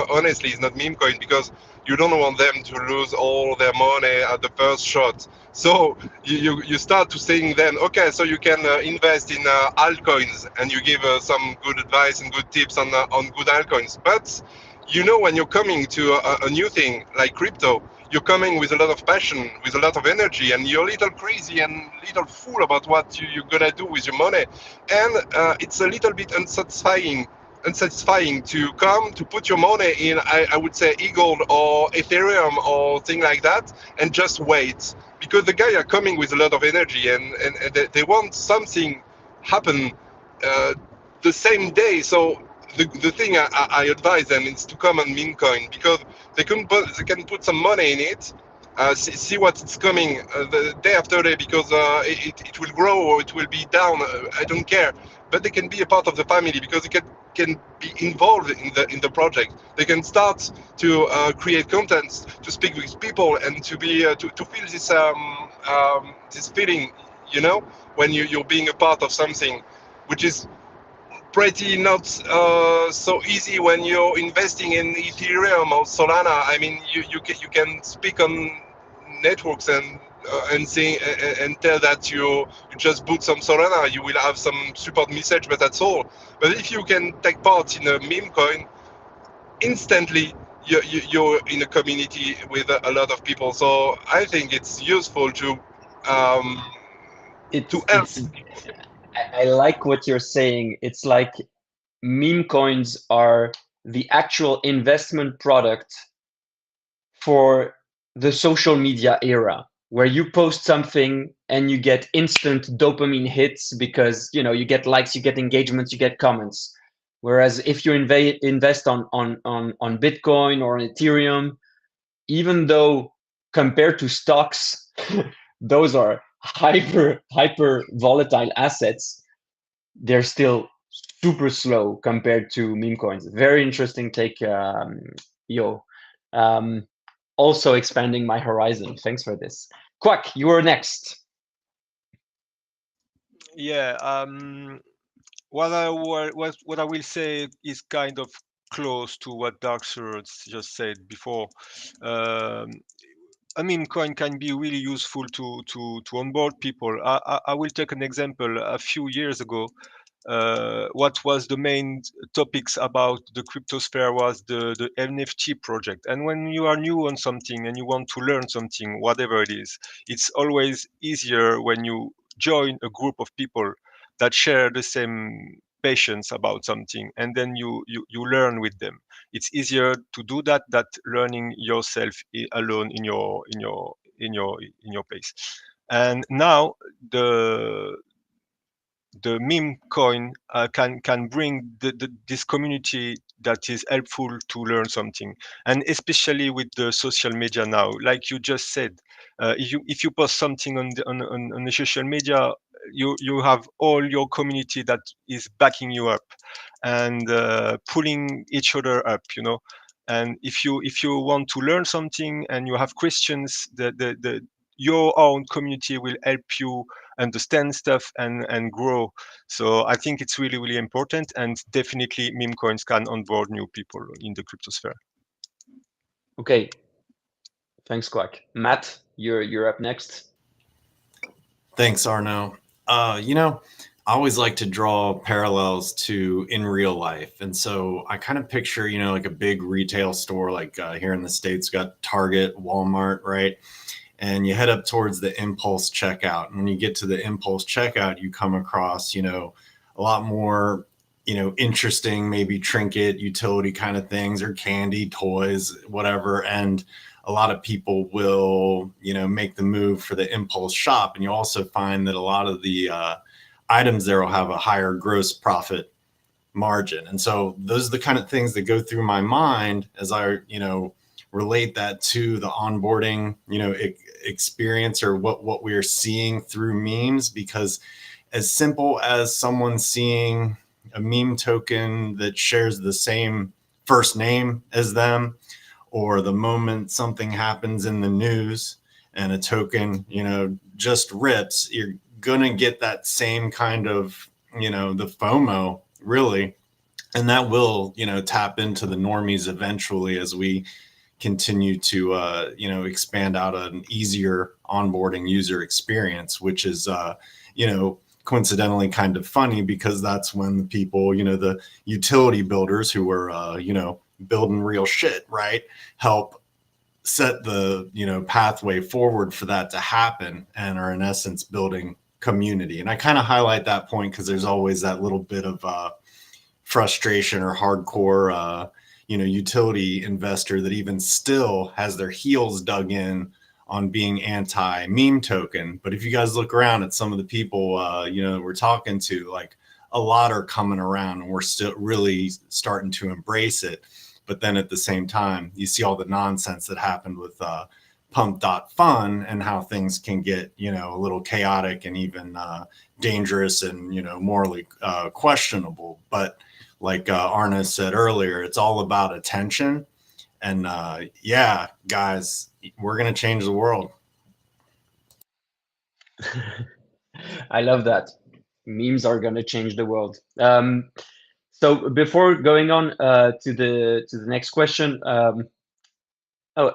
honestly, is not meme coin, because you don't want them to lose all their money at the first shot. So you start to saying then, okay, so you can invest in altcoins, and you give some good advice and good tips on good altcoins. But when you're coming to a new thing like crypto, you're coming with a lot of passion, with a lot of energy, and you're a little crazy and little fool about what you're gonna do with your money, and it's a little bit unsatisfying to come to put your money in, I would say, Eagle or Ethereum or thing like that, and just wait, because the guys are coming with a lot of energy, and they want something happen the same day. So the thing I advise them is to come on memecoin, because they can put some money in it, see what it's coming the day after day, because it will grow or it will be down. I don't care, but they can be a part of the family, because they can be involved in the project. They can start to create content, to speak with people, and to be to feel this feeling, when you're being a part of something, which is pretty not so easy when you're investing in Ethereum or Solana. I mean, you can speak on networks and say and tell that you just booked some Solana, you will have some support message, but that's all. But if you can take part in a meme coin, instantly you're in a community with a lot of people. So I think it's useful to help. I like what you're saying. It's like meme coins are the actual investment product for the social media era, where you post something and you get instant dopamine hits, because you get likes, you get engagements, you get comments. Whereas if you invest on Bitcoin or on Ethereum, even though compared to stocks, those are hyper volatile assets, they're still super slow compared to meme coins. Very interesting take, Yo. Also expanding my horizon. Thanks for this. Quack, you are next. Yeah. What I will say is kind of close to what Dark Swords just said before. A meme coin can be really useful to onboard people. I will take an example. A few years ago, what was the main topics about the cryptosphere was the NFT project. And when you are new on something and you want to learn something, whatever it is, it's always easier when you join a group of people that share the same passions about something, and then you learn with them. It's easier to do that than learning yourself alone in your pace. And now the meme coin can bring this community that is helpful to learn something, and especially with the social media now, like you just said, if you post something on the social media, you have all your community that is backing you up and pulling each other up, and if you want to learn something and you have questions, your own community will help you understand stuff and grow. So I think it's really, really important, and definitely meme coins can onboard new people in the cryptosphere. Okay. Thanks, Quack. Matt, you're up next. Thanks, Arno. I always like to draw parallels to in real life. And so I kind of picture, like a big retail store, like here in the States, got Target, Walmart, right? And you head up towards the impulse checkout. And when you get to the impulse checkout, you come across, a lot more, interesting, maybe trinket, utility kind of things, or candy, toys, whatever. And a lot of people will, make the move for the impulse shop. And you also find that a lot of the items there will have a higher gross profit margin. And so those are the kind of things that go through my mind as I, relate that to the onboarding, experience, or what we are seeing through memes. Because as simple as someone seeing a meme token that shares the same first name as them, or the moment something happens in the news and a token, just rips, you're gonna get that same kind of, the FOMO, really. And that will, tap into the normies eventually as we continue to expand out an easier onboarding user experience, which is coincidentally kind of funny, because that's when the people, the utility builders who were building real shit, right, help set the pathway forward for that to happen, and are in essence building community. And I kind of highlight that point because there's always that little bit of frustration or hardcore utility investor that even still has their heels dug in on being anti meme token. But if you guys look around at some of the people we're talking to, like, a lot are coming around, and we're still really starting to embrace it. But then at the same time, you see all the nonsense that happened with pump.fun, and how things can get a little chaotic and even dangerous and morally questionable. But like Arno said earlier, it's all about attention. And yeah, guys, we're going to change the world. I love that. Memes are going to change the world. So before going on to the next question, oh,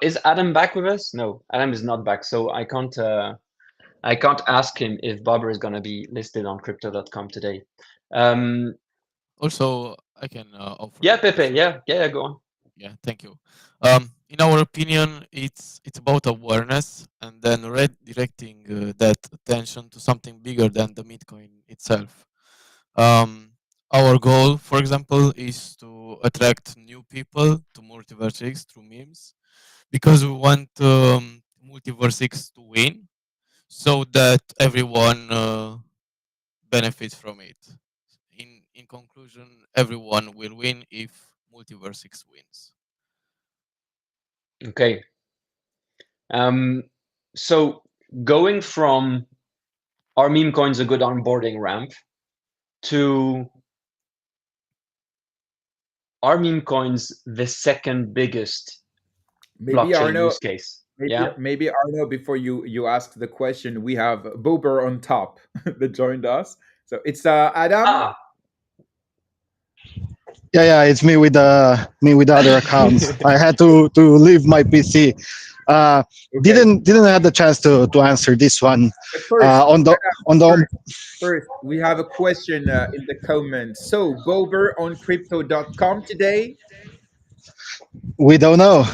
is Adam back with us? No, Adam is not back. So I can't ask him if Bobber is going to be listed on crypto.com today. Also, I can offer. Yeah, Pepe. Yeah, go on. Yeah, thank you. In our opinion, it's about awareness, and then redirecting that attention to something bigger than the Bitcoin itself. Our goal, for example, is to attract new people to MultiversX through memes, because we want MultiversX to win, so that everyone benefits from it. In conclusion, everyone will win if MultiversX wins. Okay. So going from are meme coins a good onboarding ramp to are meme coins the second biggest blockchain use case? Maybe Arno, before you ask the question, we have Bober on top that joined us. So it's Adam. Yeah, it's me with the other accounts. I had to leave my PC. Okay. Didn't have the chance to answer this one. First, we have a question in the comments. So Bober on crypto.com today? We don't know.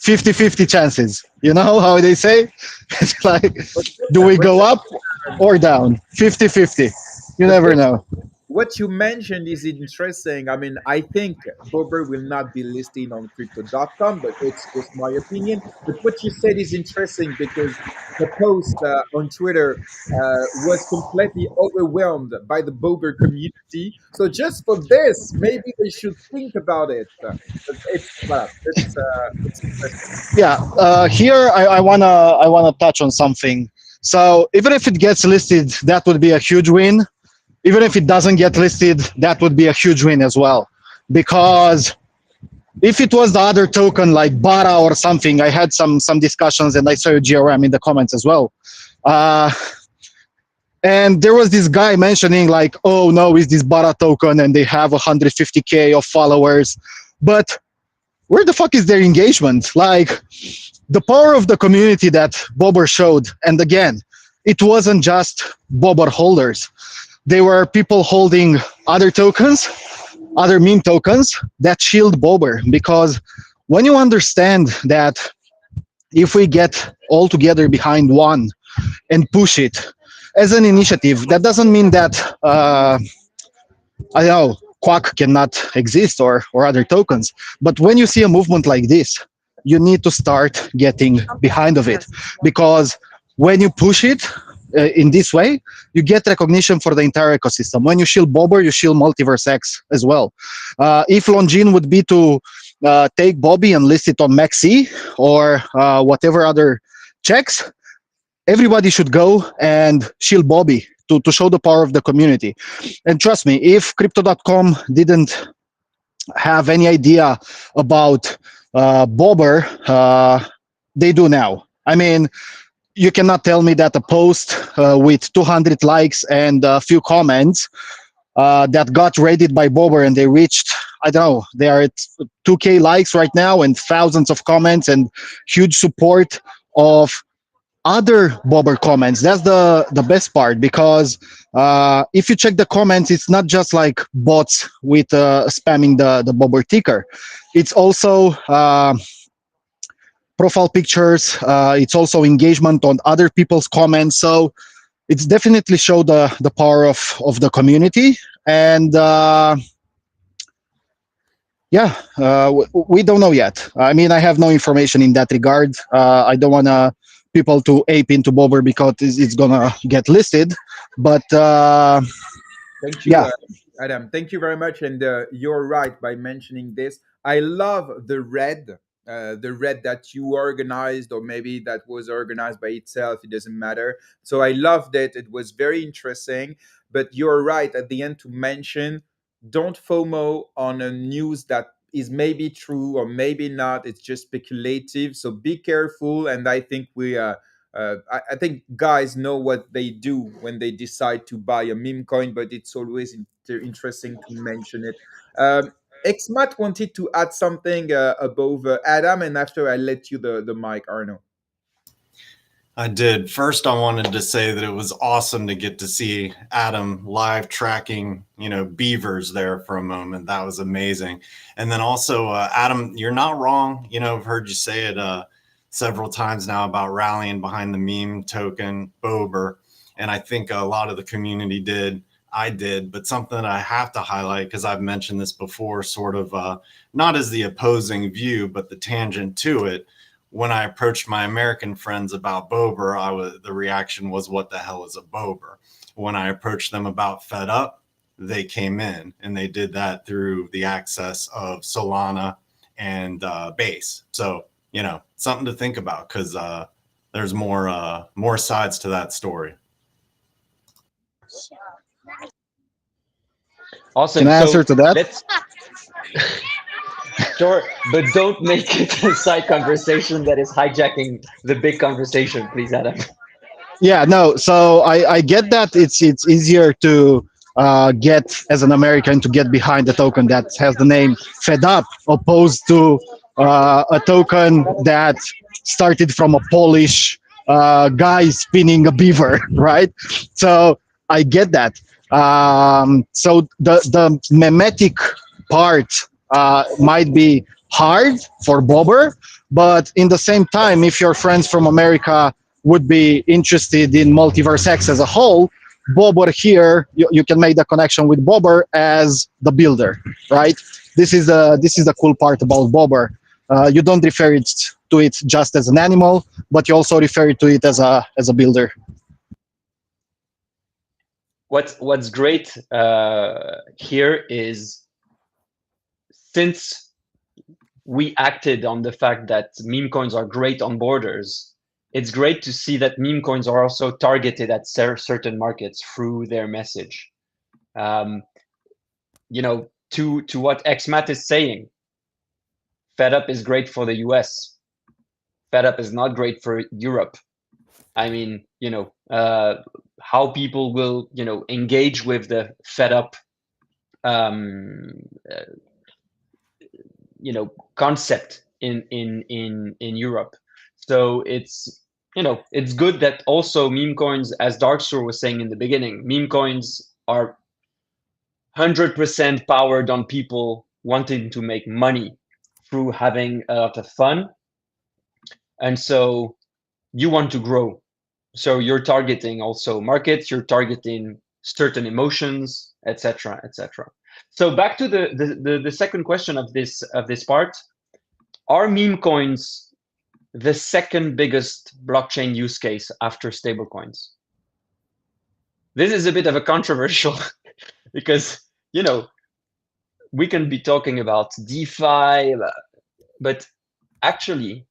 50-50 chances. You know how they say? It's like, do we go up or down? 50-50. You never know. What you mentioned is interesting. I mean, I think Bober will not be listing on crypto.com, but it's just my opinion. But what you said is interesting, because the post on Twitter was completely overwhelmed by the Bober community. So just for this, maybe they should think about it. It's interesting. Yeah, here I wanna touch on something. So even if it gets listed, that would be a huge win. Even if it doesn't get listed, that would be a huge win as well. Because if it was the other token like Bara or something, I had some discussions, and I saw GRM in the comments as well. And there was this guy mentioning like, oh no, it's this Bara token and they have 150K of followers. But where the fuck is their engagement? Like, the power of the community that Bober showed, and again, it wasn't just Bober holders. They were people holding other tokens, other meme tokens that shield Bober. Because when you understand that if we get all together behind one and push it as an initiative, that doesn't mean that, I don't know, Quack cannot exist or other tokens. But when you see a movement like this, you need to start getting behind of it. Because when you push it, in this way, you get recognition for the entire ecosystem. When you shield Bober, you shield MultiversX as well. If Longin would be to take Bobby and list it on Maxi or whatever other checks, everybody should go and shield Bobby to show the power of the community. And trust me, if Crypto.com didn't have any idea about Bober, they do now. I mean, you cannot tell me that a post with 200 likes and a few comments that got rated by Bobber, and they reached, I don't know, they are at 2K likes right now and thousands of comments and huge support of other Bobber comments. That's the best part, because if you check the comments, it's not just like bots with spamming the Bobber ticker. It's also profile pictures. It's also engagement on other people's comments. So it's definitely show the power of the community. And we don't know yet. I mean, I have no information in that regard. I don't want people to ape into Bobber because it's gonna get listed. But Thank you, yeah, Adam. Thank you very much. And you're right by mentioning this. I love the red that you organized, or maybe that was organized by itself. It doesn't matter. So I loved it. It was very interesting. But you're right at the end to mention, don't FOMO on a news that is maybe true or maybe not. It's just speculative. So be careful. And I think I think guys know what they do when they decide to buy a meme coin, but it's always interesting to mention it. Xmat wanted to add something above Adam, and after I let you the mic, Arno. I did. First, I wanted to say that it was awesome to get to see Adam live tracking, beavers there for a moment. That was amazing. And then also, Adam, you're not wrong. I've heard you say it several times now about rallying behind the meme token, Bober. And I think a lot of the community did. I did. But something that I have to highlight, because I've mentioned this before, sort of not as the opposing view, but the tangent to it. When I approached my American friends about Bober, the reaction was, what the hell is a Bober? When I approached them about Fed Up, they came in, and they did that through the access of Solana and Base. So, something to think about, because there's more sides to that story. Awesome. can I answer to that? Sure, but don't make it a side conversation that is hijacking the big conversation, please, Adam. Yeah, no. So I get that it's easier to get as an American to get behind a token that has the name Fed Up, opposed to a token that started from a Polish guy spinning a beaver, right? So I get that. So the memetic part might be hard for Bobber, but in the same time, if your friends from America would be interested in MultiversX as a whole, Bobber here, you can make the connection with Bobber as the builder, right? This is the cool part about Bobber. You don't refer to it just as an animal, but you also refer to it as a builder. What's great here is, since we acted on the fact that meme coins are great on borders, it's great to see that meme coins are also targeted at certain markets through their message. To what Xmat is saying, Fed Up is great for the US. Fed Up is not great for Europe. I mean, how people will, engage with the Fed Up concept in Europe. So it's good that also meme coins, as Darkstore was saying in the beginning, meme coins are 100% powered on people wanting to make money through having a lot of fun. And so you want to grow. So you're targeting also markets, you're targeting certain emotions, etc., etc. So back to the second question of this part: are meme coins the second biggest blockchain use case after stablecoins? This is a bit of a controversial because we can be talking about DeFi, but actually,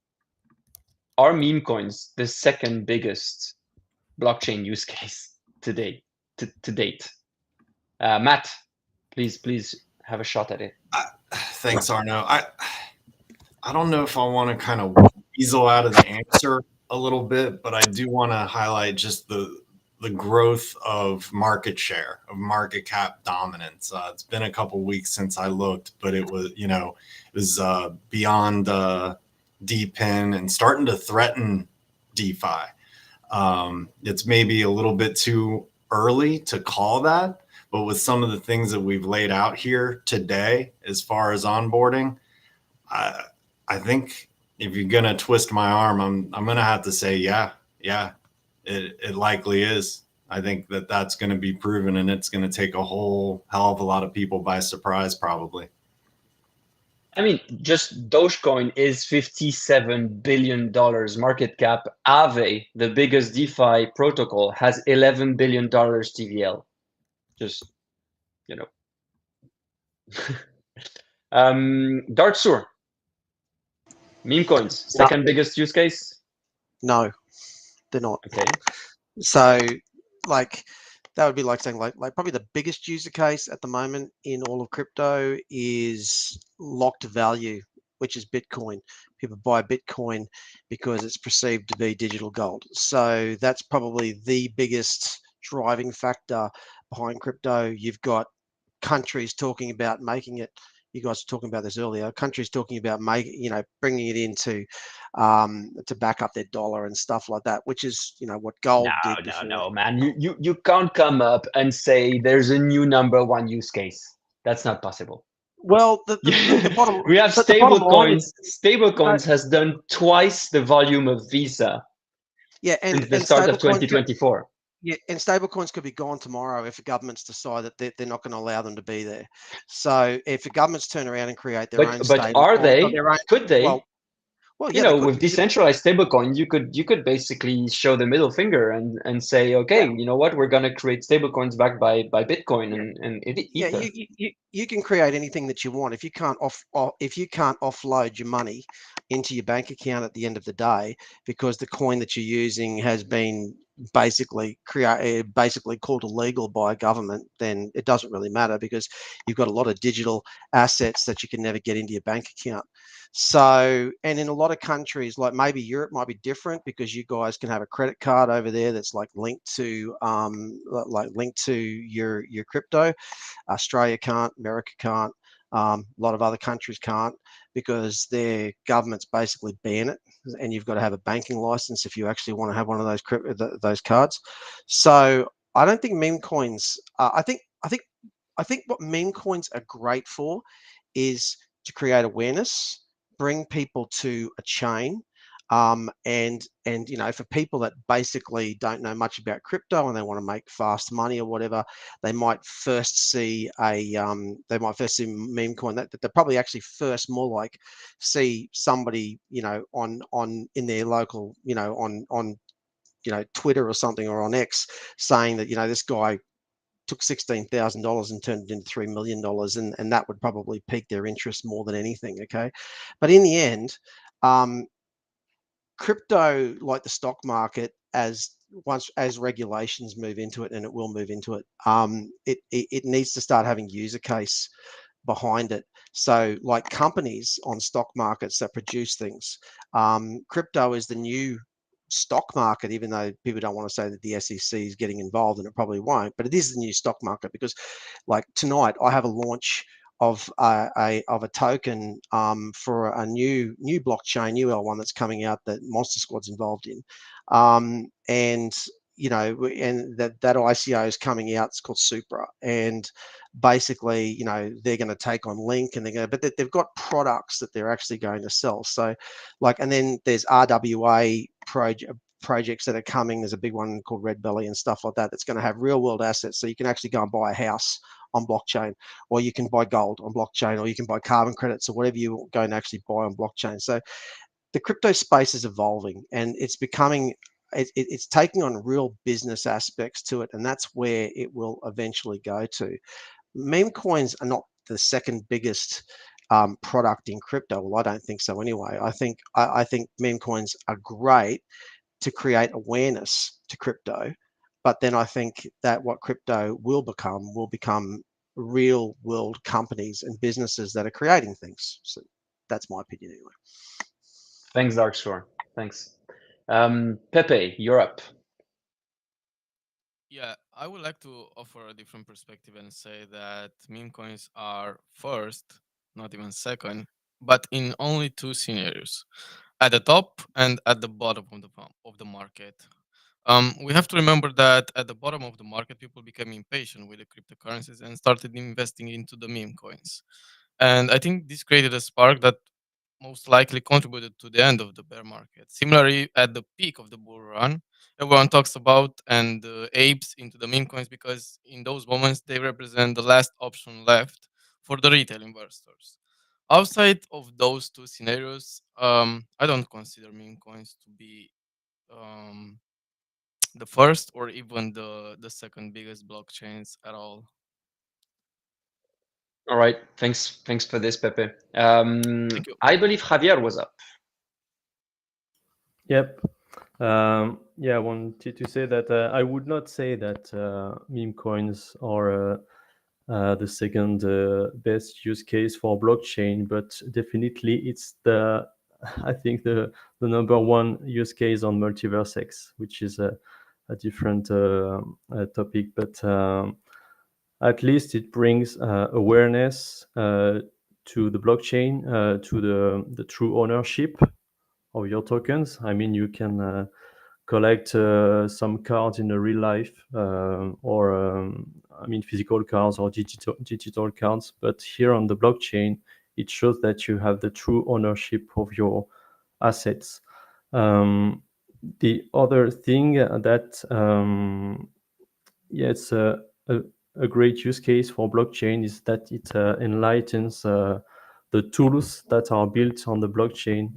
are meme coins the second biggest blockchain use case to date? Matt, please have a shot at it. Thanks, Arno. I don't know if I want to kind of weasel out of the answer a little bit, but I do want to highlight just the growth of market share, of market cap dominance. It's been a couple weeks since I looked, but it was, you know, it was beyond DPIN and starting to threaten DeFi. It's maybe a little bit too early to call that, but with some of the things that we've laid out here today, as far as onboarding, I think if you're gonna twist my arm, I'm gonna have to say, yeah, it likely is. I think that that's going to be proven, and it's going to take a whole hell of a lot of people by surprise, probably. I mean, just Dogecoin is $57 billion market cap. Aave, the biggest DeFi protocol, has $11 billion TVL. Just, you know. Dark Sur, meme coins, second biggest use case? No, they're not. Okay. So, like, that would be like saying, like probably the biggest user case at the moment in all of crypto is locked value, which is Bitcoin. People buy Bitcoin because it's perceived to be digital gold. So that's probably the biggest driving factor behind crypto. You've got countries talking about making it. You guys were talking about this earlier. Countries talking about bringing it into to back up their dollar and stuff like that, which is what gold did before. No, man. You can't come up and say there's a new number one use case. That's not possible. Well, the bottom we have stablecoins. Stablecoins has done twice the volume of Visa. Yeah, and since the start of 2024. Yeah, and stablecoins could be gone tomorrow if the governments decide that they're not going to allow them to be there. So if the governments turn around and create their own but are they? Could they? Well, yeah, with decentralized stablecoin, you could basically show the middle finger and say, okay, you know what, we're going to create stablecoins backed by Bitcoin and Ether. You can create anything that you want if you can't offload your money into your bank account at the end of the day, because the coin that you're using has been basically called illegal by a government. Then it doesn't really matter, because you've got a lot of digital assets that you can never get into your bank account. So, and in a lot of countries, like maybe Europe might be different, because you guys can have a credit card over there that's like linked to your crypto. Australia can't, America can't, a lot of other countries can't, because their governments basically ban it, and you've got to have a banking license if you actually want to have one of those cards. So I don't think meme coins. I think what meme coins are great for is to create awareness, bring people to a chain, and for people that basically don't know much about crypto and they want to make fast money or whatever, they might first see meme coin. That they're probably actually first more like see somebody on in their local on Twitter or something, or on X, saying that this guy took $16,000 and turned it into $3 million, and that would probably pique their interest more than anything. Okay, but in the end, crypto, like the stock market, as regulations move into it, and it will move into it, it needs to start having user case behind it. So like companies on stock markets that produce things, crypto is the new stock market, even though people don't want to say that the SEC is getting involved, and it probably won't, but it is the new stock market. Because like tonight I have a launch of a token for a new blockchain, UL1, that's coming out, that Monster Squad's involved in, and that ICO is coming out. It's called Supra, and basically they're going to take on Link, and but they've got products that they're actually going to sell. So and then there's RWA projects that are coming. There's a big one called Red Belly and stuff like that that's going to have real world assets, so you can actually go and buy a house on blockchain, or you can buy gold on blockchain, or you can buy carbon credits, or whatever you're going to actually buy on blockchain. So the crypto space is evolving, and it's becoming it's taking on real business aspects to it, and that's where it will eventually go to. Meme coins are not the second biggest product in crypto. Well, I don't think so anyway. I think meme coins are great to create awareness to crypto, but then I think that what crypto will become real world companies and businesses that are creating things. So that's my opinion anyway. Thanks, Dark Shore. Thanks. Pepe, you're up. Yeah, I would like to offer a different perspective and say that meme coins are first, not even second, but in only two scenarios, at the top and at the bottom of the market. We have to remember that at the bottom of the market, people became impatient with the cryptocurrencies and started investing into the meme coins. And I think this created a spark that most likely contributed to the end of the bear market. Similarly, at the peak of the bull run, everyone talks about and apes into the meme coins because in those moments they represent the last option left for the retail investors. Outside of those two scenarios, I don't consider meme coins to be um, the first or even the second biggest blockchains at all. All right, thanks for this, Pepe. Thank you. I believe Javier was up. Yep. Yeah, I wanted to say that I would not say that meme coins are the second best use case for blockchain, but definitely it's the I think the number one use case on MultiversX, which is a different topic, but at least it brings awareness to the blockchain, to the true ownership of your tokens. I mean, you can collect some cards in a real life, or I mean, physical cards or digital cards. But here on the blockchain, it shows that you have the true ownership of your assets. The other thing that yeah, it's a great use case for blockchain is that it enlightens the tools that are built on the blockchain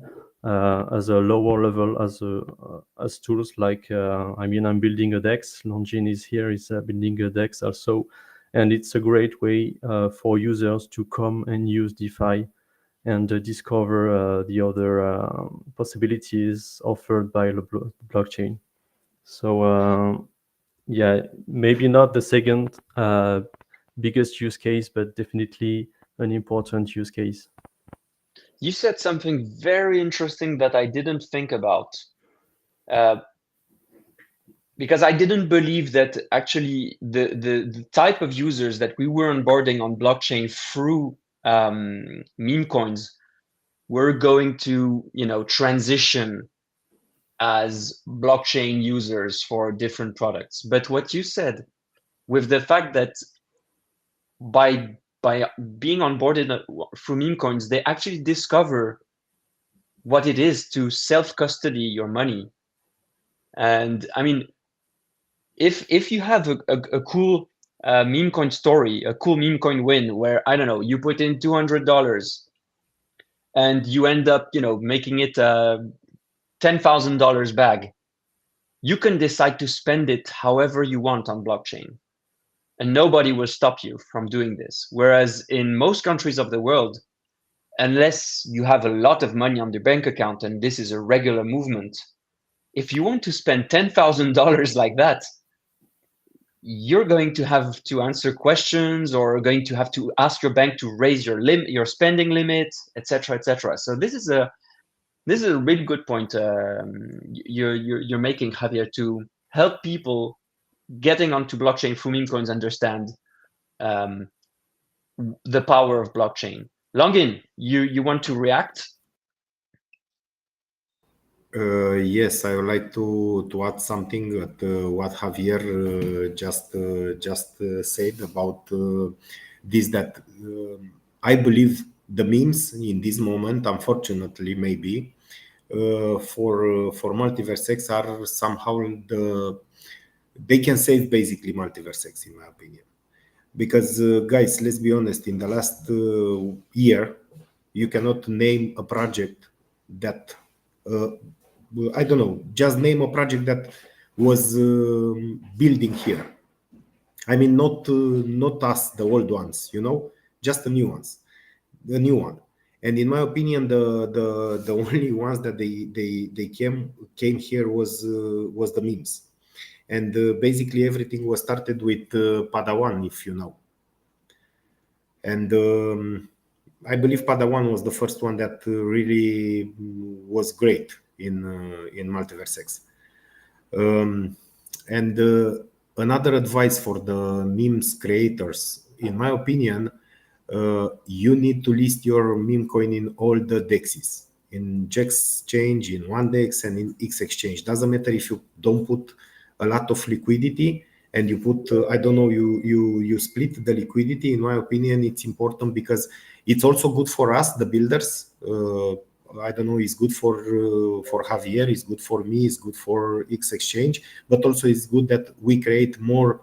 as a lower level, as tools like I mean, I'm building a DEX. Longin is here, is building a DEX also, and it's a great way for users to come and use DeFi and discover the other possibilities offered by the blockchain. So yeah, maybe not the second biggest use case, but definitely an important use case. You said something very interesting that I didn't think about, because I didn't believe that actually the type of users that we were onboarding on blockchain through meme coins were going to, transition as blockchain users for different products. But what you said, with the fact that by being onboarded through meme coins, they actually discover what it is to self-custody your money. And I mean, if you have a cool meme coin story, a cool meme coin win, where I don't know, you put in $200 and you end up, making it a $10,000 bag, you can decide to spend it however you want on blockchain, and nobody will stop you from doing this. Whereas in most countries of the world, unless you have a lot of money on your bank account and this is a regular movement, if you want to spend $10,000 like that, you're going to have to answer questions or going to have to ask your bank to raise your spending limit, etc., etc. So this is a really good point you're making, Javier, to help people getting onto blockchain through meme coins understand the power of blockchain. Longin, you want to react? Yes, I would like to add something to what Javier just said about this. That I believe the memes in this moment, unfortunately, maybe for MultiversX are somehow they can save basically MultiversX, in my opinion. Because guys, let's be honest, in the last year, you cannot name a project that I don't know, just name a project that was building here. I mean, not us, the old ones, just the new ones, the new one. And in my opinion, the only ones that they came here was the memes. And basically everything was started with Padawan, if you know. And I believe Padawan was the first one that really was great in MultiversX. And another advice for the memes creators, in my opinion, you need to list your meme coin in all the dexes, in Exchange, in one dex, and in X exchange. Doesn't matter if you don't put a lot of liquidity and you put I don't know, you split the liquidity. In my opinion, it's important because it's also good for us, the builders. I don't know, it's good for Javier, it's good for me, it's good for X exchange, but also it's good that we create more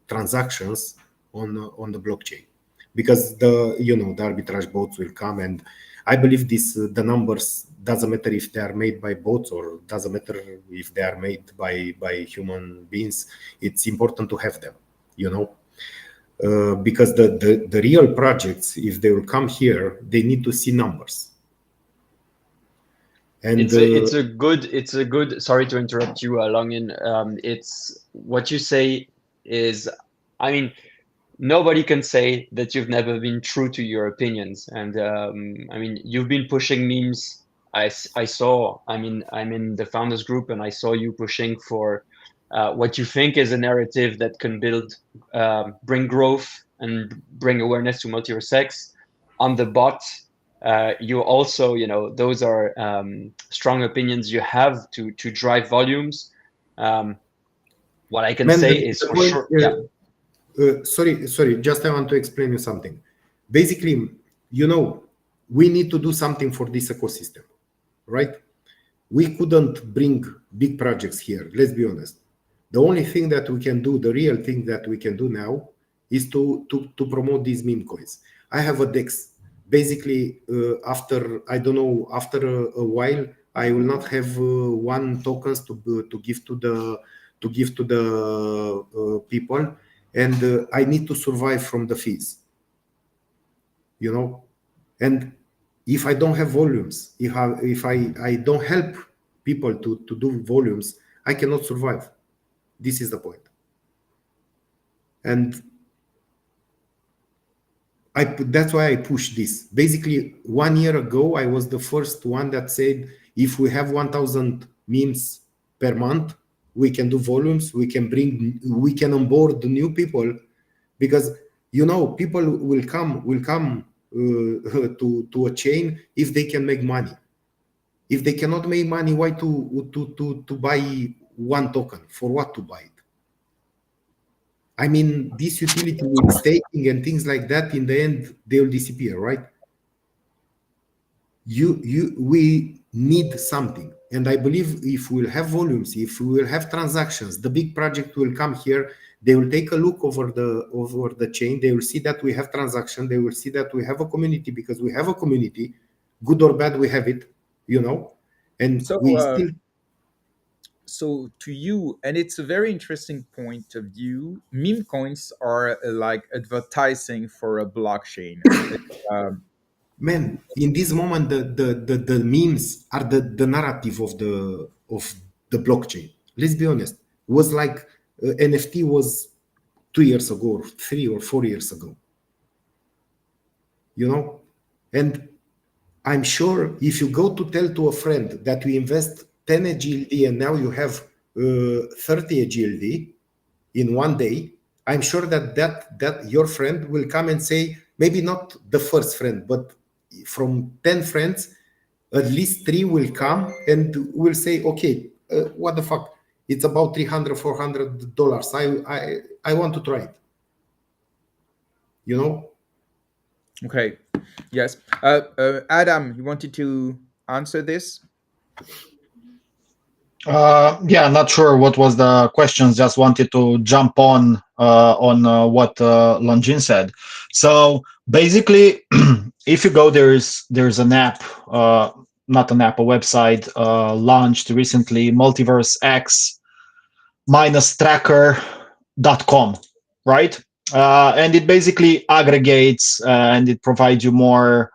transactions on the blockchain, because the arbitrage bots will come, and I believe this the numbers doesn't matter if they are made by bots or doesn't matter if they are made by human beings. It's important to have them, because the real projects, if they will come here, they need to see numbers. And it's a good. Sorry to interrupt you, Longin. It's what you say is, I mean, nobody can say that you've never been true to your opinions, and I mean, you've been pushing memes. I saw. I mean, I'm in the founders group, and I saw you pushing for what you think is a narrative that can bring growth and bring awareness to multiverse on the bot. You also, those are strong opinions you have to drive volumes. What I can say is for sure. Yeah. Sorry. Just I want to explain you something. Basically, we need to do something for this ecosystem, right? We couldn't bring big projects here. Let's be honest. The only thing that we can do, the real thing that we can do now, is to promote these meme coins. I have a DEX. Basically, after a while, I will not have one tokens to give to the people, and I need to survive from the fees. And if I don't have volumes, if I don't help people to do volumes, I cannot survive. This is the point. And that's why I push this. Basically, 1 year ago, I was the first one that said, if we have 1,000 memes per month, we can do volumes, we can onboard the new people, because people will come to a chain if they can make money. If they cannot make money, why to buy one token? For what to buy it? I mean, this utility with staking and things like that, in the end, they will disappear, right? We need something. And I believe if we'll have volumes, if we will have transactions, the big project will come here. They will take a look over the chain. They will see that we have transaction. They will see that we have a community, because we have a community, good or bad, we have it, and So, we still. So to you, and it's a very interesting point of view, meme coins are like advertising for a blockchain. Um, Man, in this moment, the memes are the narrative of the blockchain. Let's be honest. It was like NFT was 2 years ago, or 3 or 4 years ago. And I'm sure if you go to tell to a friend that we invest 10 GLD and now you have 30 GLD in 1 day, I'm sure that your friend will come and say, maybe not the first friend, but from 10 friends, at least 3 will come and will say, okay, what the fuck? It's about $300, $400. I want to try it. okay. Yes. Adam, you wanted to answer this? Yeah, not sure what was the questions. Just wanted to jump on what Longin said. So basically, if you go, there's an app, not an app, a website launched recently, MultiversX -tracker.com, right? And it basically aggregates and it provides you more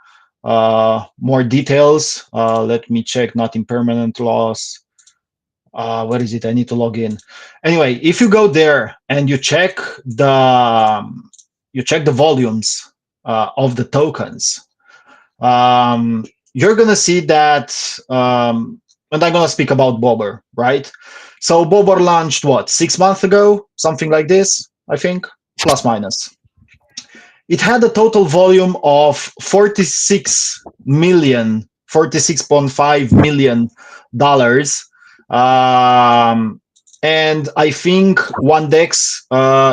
details. Let me check. Not impermanent loss. What is it? I need to log in. Anyway, if you go there and you check the volumes of the tokens, you're gonna see that and I'm gonna speak about Bobber, right? So Bobber launched what, 6 months ago, something like this, I think, plus minus. It had a total volume of 46.5 million dollars, and I think one dex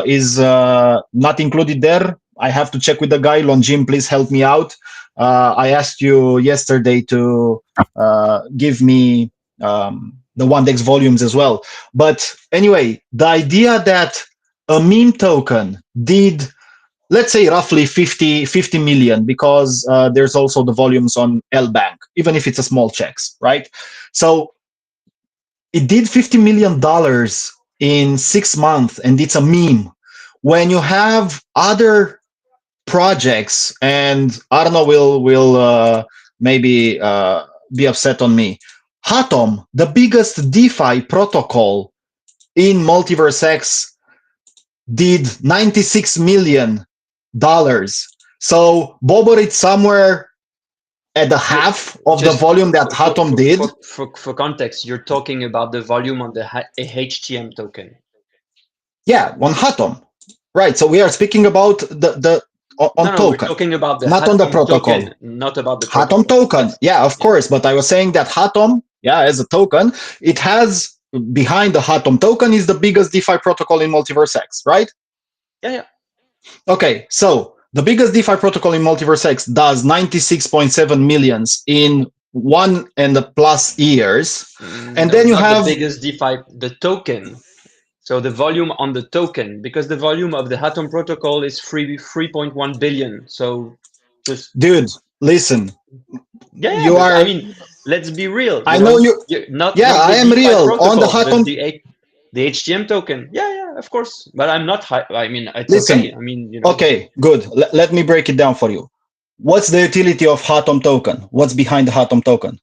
is not included there. I have to check with the guy. Longin, please help me out. I asked you yesterday to give me the one dex volumes as well. But anyway, the idea that a meme token did, let's say, roughly 50 million, because there's also the volumes on L Bank, even if it's a small checks, right? So it did $50 million in 6 months, and it's a meme. When you have other projects, and Arno will maybe be upset on me. Atom, the biggest DeFi protocol in MultiversX, did $96 million. So Bobber, it's somewhere at the half of the volume that Atom did. For context, you're talking about the volume on the HTM token. Yeah, on Atom. Right. So we are speaking about the on token. We're talking about the not on the protocol. Token, not about the Atom token. Yes. Yeah, of course. But I was saying that Atom, as a token, it has, behind the Atom token is the biggest DeFi protocol in MultiversX, right? Yeah. Okay, so the biggest DeFi protocol in MultiversX does 96.7 millions in 1+ years, and then you have the biggest DeFi, the token. So the volume on the token, because the volume of the Atom protocol is 3.1 billion. So just dude, listen. Yeah, you are. I mean, let's be real. I know you. Not. Yeah, not I am real protocol, on the Atom. The HTM token. Yeah, of course. But I'm not. I mean, it's listen, okay. I mean, Okay, good. Let me break it down for you. What's the utility of Atom token? What's behind the Atom token?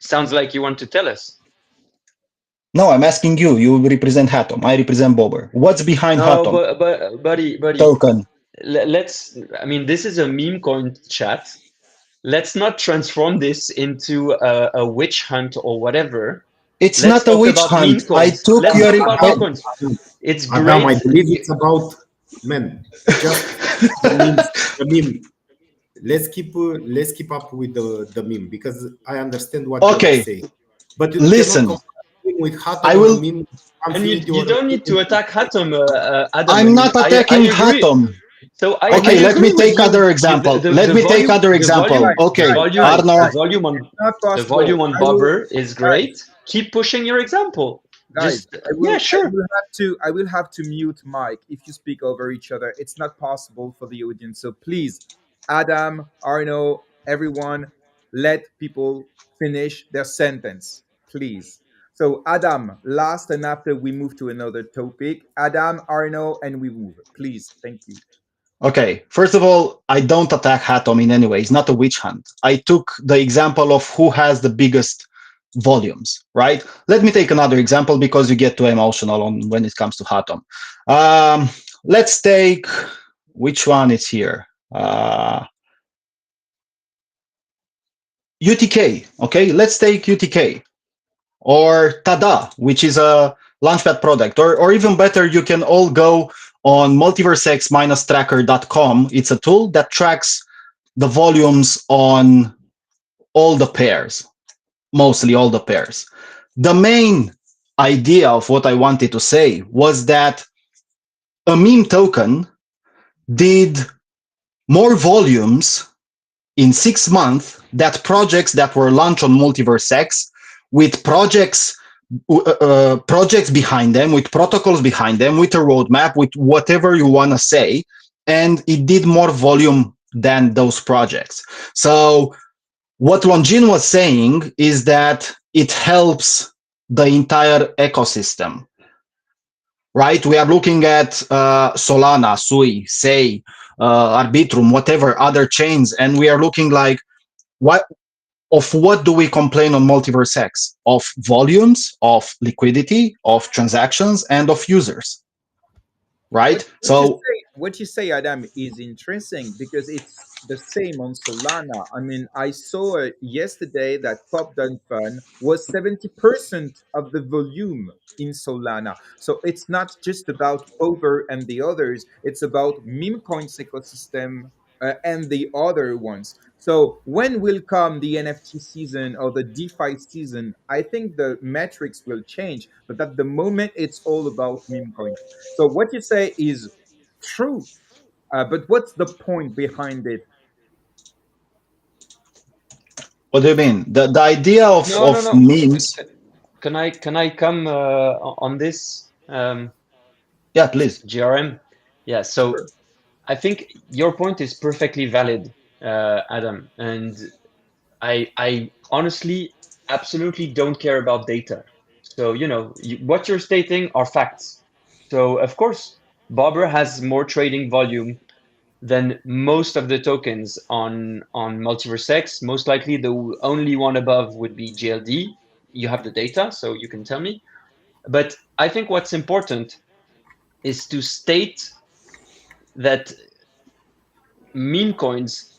Sounds like you want to tell us. No, I'm asking you. You represent Atom. I represent Bobber. What's behind Atom? But buddy. Token. Let's. I mean, this is a meme coin chat. Let's not transform this into a witch hunt or whatever. It's not a witch hunt. I took your. It's Adam, great. I believe it's about just the meme. Let's keep up with the meme, because I understand what you're saying. But you listen, with Atom, I will. Meme, and you don't need to attack Atom, Adam. I'm not attacking Atom. So okay, let me take other example. Let me take other example. Okay, Arno. The volume on Bobber is great. Keep pushing your example. Guys, sure. I will have to mute Mike if you speak over each other. It's not possible for the audience. So please, Adam, Arno, everyone, let people finish their sentence, please. So Adam, last, and after we move to another topic. Adam, Arno, and we move. Please, thank you. Okay, first of all, I don't attack Atom in any way. It's not a witch hunt. I took the example of who has the biggest volumes, right? Let me take another example, because you get too emotional on when it comes to Atom. Let's take, which one is here? UTK, okay? Let's take UTK. Or Tada, which is a Launchpad product. Or even better, you can all go on multiversex-tracker.com. It's a tool that tracks the volumes on all the pairs, mostly all the pairs. The main idea of what I wanted to say was that a meme token did more volumes in 6 months that projects that were launched on MultiverseX, with projects behind them, with protocols behind them, with a roadmap, with whatever you want to say, and it did more volume than those projects. So what Longin was saying is that it helps the entire ecosystem, right? We are looking at Solana, Sui, Sei, Arbitrum, whatever other chains, and we are looking like, what do we complain on MultiverseX? Of volumes, of liquidity, of transactions, and of users, right? What you say, Adam, is interesting, because it's the same on Solana. I mean, I saw yesterday that Pop Dun Fun was 70% of the volume in Solana. So it's not just about Power and the others, it's about memecoins ecosystem and the other ones. So when will come the NFT season or the DeFi season? I think the metrics will change, but at the moment, it's all about memecoins. So what you say is true, but what's the point behind it? What do you mean? The idea of No. memes? Can I come on this? Yeah, please. GRM. Yeah. So Sure. I think your point is perfectly valid, Adam, and I honestly absolutely don't care about data. So what you're stating are facts. So of course, Bobber has more trading volume than most of the tokens on MultiverseX. Most likely, the only one above would be GLD. You have the data, so you can tell me. But I think what's important is to state that meme coins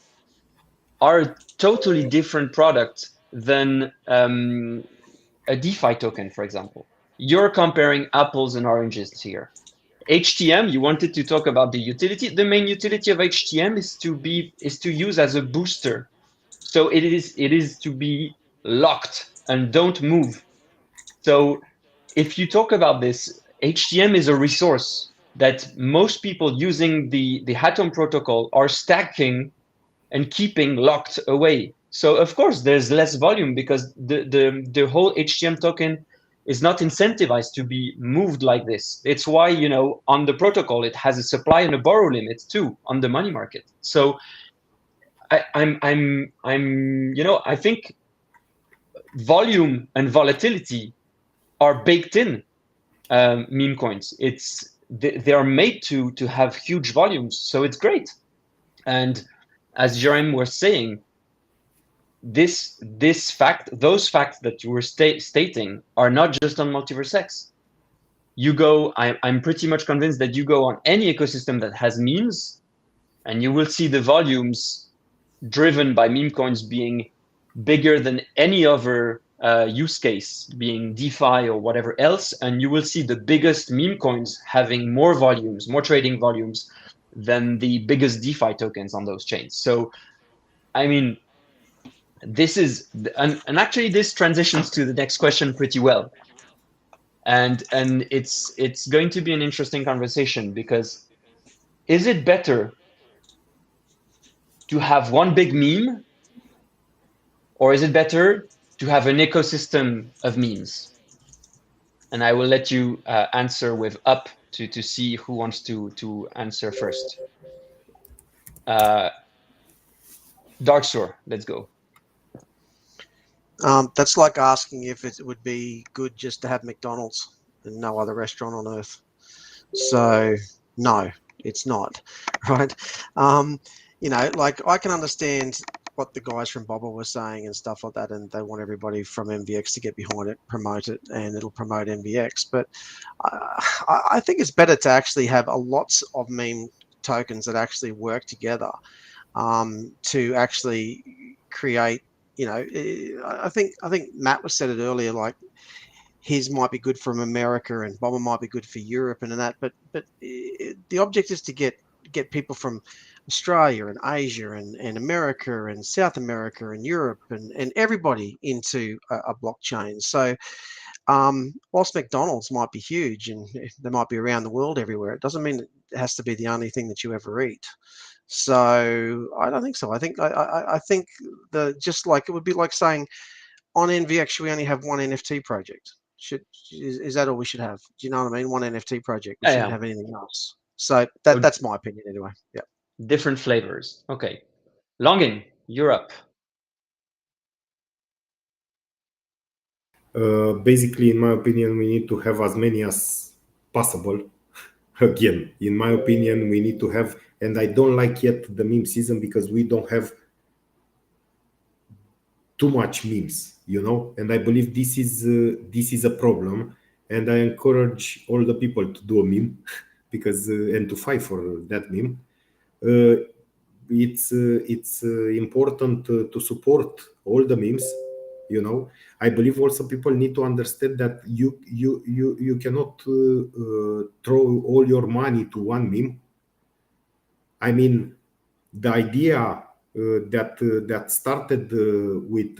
are a totally different product than a DeFi token, for example. You're comparing apples and oranges here. HTM, you wanted to talk about the utility. The main utility of HTM is to use as a booster. So it is to be locked and don't move. So if you talk about this, HTM is a resource that most people using the Atom protocol are stacking and keeping locked away. So of course there's less volume because the whole HTM token is not incentivized to be moved like this. It's why on the protocol it has a supply and a borrow limit too on the money market. So I think volume and volatility are baked in meme coins. They are made to have huge volumes, so it's great. And as Jeremy was saying, those facts that you were stating are not just on MultiverseX. I'm pretty much convinced that you go on any ecosystem that has memes, and you will see the volumes driven by meme coins being bigger than any other use case, being DeFi or whatever else, and you will see the biggest meme coins having more volumes, more trading volumes than the biggest DeFi tokens on those chains. So, I mean, this is, and actually this transitions to the next question pretty well. And it's going to be an interesting conversation, because is it better to have one big meme, or is it better to have an ecosystem of memes? And I will let you answer with up to see who wants to answer first. Darksor, let's go. That's like asking if it would be good just to have McDonald's and no other restaurant on earth. So no, it's not, right? Like I can understand what the guys from Bobble were saying and stuff like that, and they want everybody from MVX to get behind it, promote it, and it'll promote MVX. But I think it's better to actually have a lots of meme tokens that actually work together to actually create. I think Matt was said it earlier, like his might be good from America and Bobber might be good for Europe and that, but the object is to get people from Australia and Asia and America and South America and Europe and everybody into a blockchain. So whilst McDonald's might be huge and they might be around the world everywhere, it doesn't mean it has to be the only thing that you ever eat. So I don't think so. I think just like it would be like saying on NVX we only have one NFT project. Is that all we should have? Do you know what I mean? One NFT project. We shouldn't have anything else. So that's my opinion anyway. Yeah. Different flavors. Okay. Longin, Europe. Basically, in my opinion, we need to have as many as possible. Again, in my opinion, we need to have, and I don't like yet the meme season because we don't have too much memes, and I believe this is a problem, and I encourage all the people to do a meme because and to fight for that meme. it's important to support all the memes. You know, I believe also people need to understand that you cannot throw all your money to one meme. I mean, the idea that started with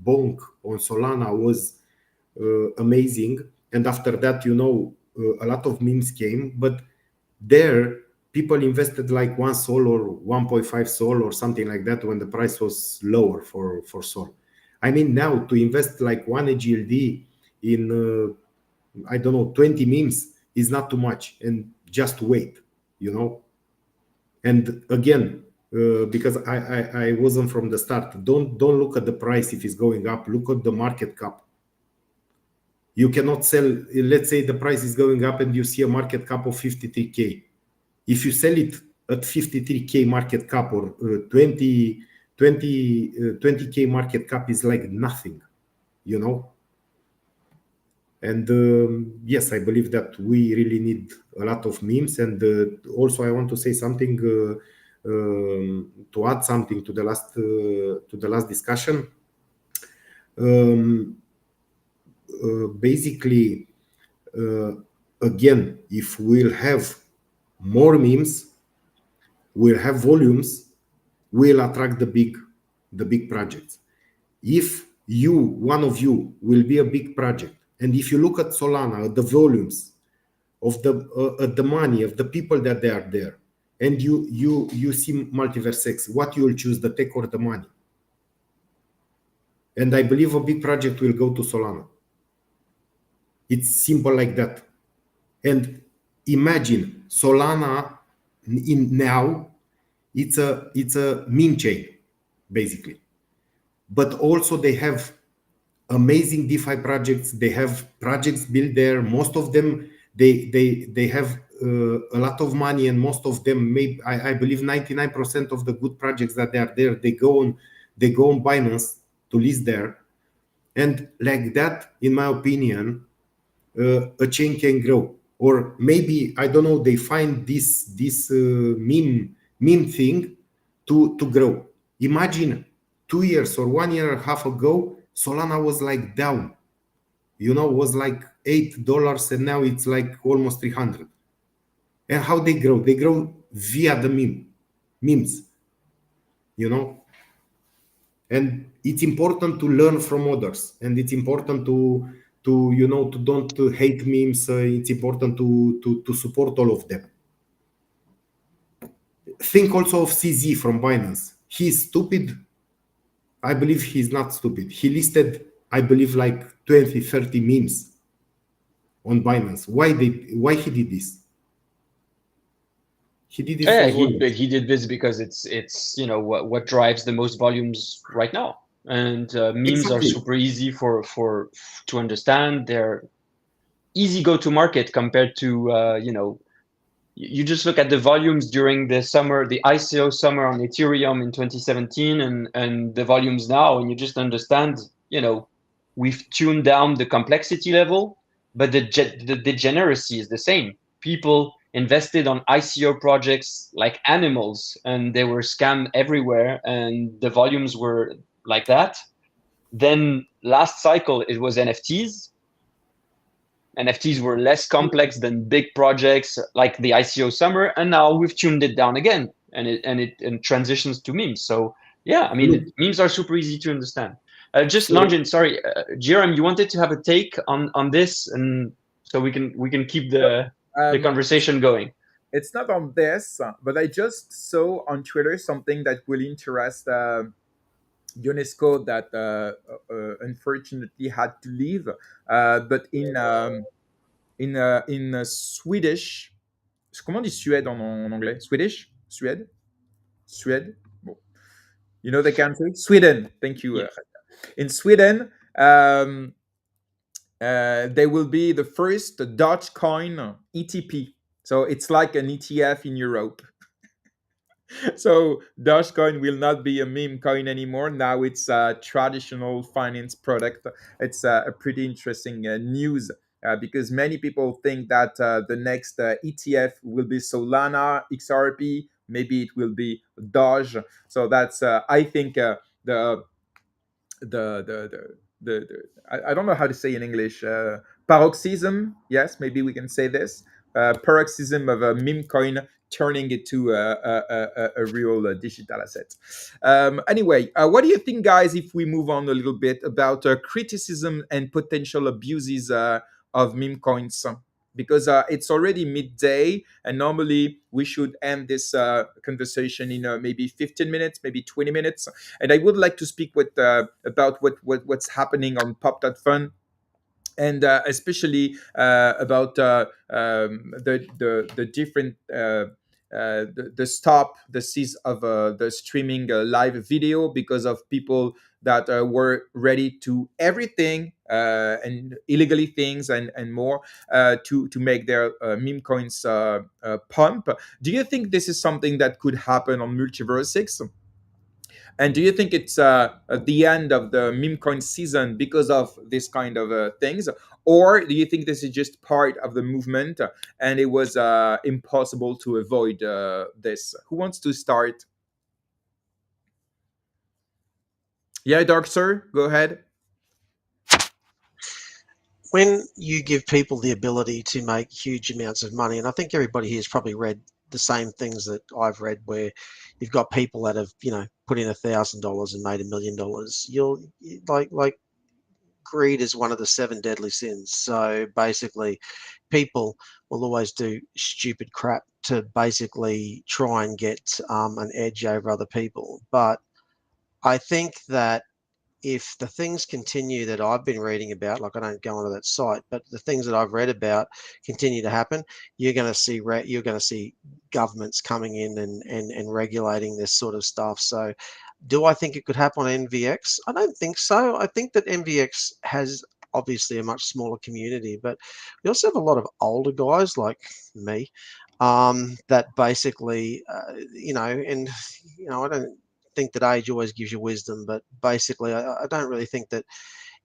Bonk on Solana was amazing, and after that, you know, a lot of memes came, but there people invested like 1 Sol or 1.5 Sol or something like that when the price was lower for Sol. I mean, now to invest like 1 AGLD in I don't know, 20 memes is not too much, and just wait, you know. And again, because I wasn't from the start, don't look at the price if it's going up, look at the market cap. You cannot sell, let's say the price is going up and you see a market cap of 53K. If you sell it at 53K market cap or 20K market cap is like nothing, you know. And yes, I believe that we really need a lot of memes. And also I want to say something, to add something to the last discussion. Basically, again, if we'll have more memes, we'll have volumes, we'll attract the big projects. If one of you will be a big project, and if you look at Solana, the volumes of the money of the people that they are there, and you see MultiversX, what you will choose, the tech or the money? And I believe a big project will go to Solana. It's simple like that. And imagine Solana now, it's a meme chain, basically. But also they have amazing DeFi projects. They have projects built there. Most of them, they have a lot of money, and most of them, maybe I believe 99% of the good projects that they are there, they go on Binance to list there. And like that, in my opinion, a chain can grow. Or maybe, I don't know, they find this meme thing to grow. Imagine 2 years or 1 year and a half ago, Solana was like down, you know, was like $8, and now it's like almost 300. And how they grow? They grow via the memes, you know. And it's important to learn from others, and it's important to you know, to don't hate memes. It's important to support all of them. Think also of CZ from Binance. He's stupid. I believe he's not stupid. He listed, I believe, like 20, 30 memes on Binance. Why he did this? He did it Yeah, for he did this because it's you know what drives the most volumes right now, and memes are Exactly. super easy to understand. They're easy go to market compared to you know, you just look at the volumes during the summer, the ICO summer on Ethereum in 2017, and the volumes now, and you just understand, you know, we've tuned down the complexity level, but the degeneracy is the same. People invested on ICO projects like animals, and they were scammed everywhere, and the volumes were like that. Then last cycle, it was NFTs. NFTs were less complex than big projects like the ICO summer, and now we've tuned it down again, and it transitions to memes. So yeah, I mean, memes are super easy to understand. Just Longin, sorry, GRM, you wanted to have a take on this, and so we can keep the conversation going. It's not on this, but I just saw on Twitter something that will interest UNESCO that unfortunately had to leave. But in Swedish, comment on dit Suède en anglais? Swedish? Suède? Suède? Bon. You know the country? Sweden. Thank you. Yeah. In Sweden, they will be the first Dogecoin ETP. So it's like an ETF in Europe. So Dogecoin will not be a meme coin anymore. Now it's a traditional finance product. It's a pretty interesting news because many people think that the next ETF will be Solana, XRP, maybe it will be Doge. So that's I think the I don't know how to say in English, paroxysm. Yes, maybe we can say this, paroxysm of a meme coin turning into a real digital asset. Anyway, what do you think, guys, if we move on a little bit about criticism and potential abuses of meme coins? Because it's already midday, and normally we should end this conversation in maybe 15 minutes, maybe 20 minutes. And I would like to speak with about what's happening on pop.fun, and especially about the different the stop, the cease of the streaming live video because of people that were ready to everything and illegally things and more to make their meme coins pump. Do you think this is something that could happen on MultiversX? And do you think it's at the end of the meme coin season because of this kind of things? Or do you think this is just part of the movement and it was impossible to avoid this? Who wants to start? Yeah, Dark Sir, go ahead. When you give people the ability to make huge amounts of money, and I think everybody here has probably read the same things that I've read, where you've got people that have, put in $1,000 and made $1 million. You'll like greed is one of the 7 deadly sins. So basically, people will always do stupid crap to basically try and get an edge over other people. But I think that if the things continue that I've been reading about, like I don't go onto that site, but the things that I've read about continue to happen, you're going to see governments coming in and regulating this sort of stuff. So do I think it could happen on MVX? I don't think so. I think that MVX has obviously a much smaller community, but we also have a lot of older guys like me that basically, I don't think that age always gives you wisdom, but basically I don't really think that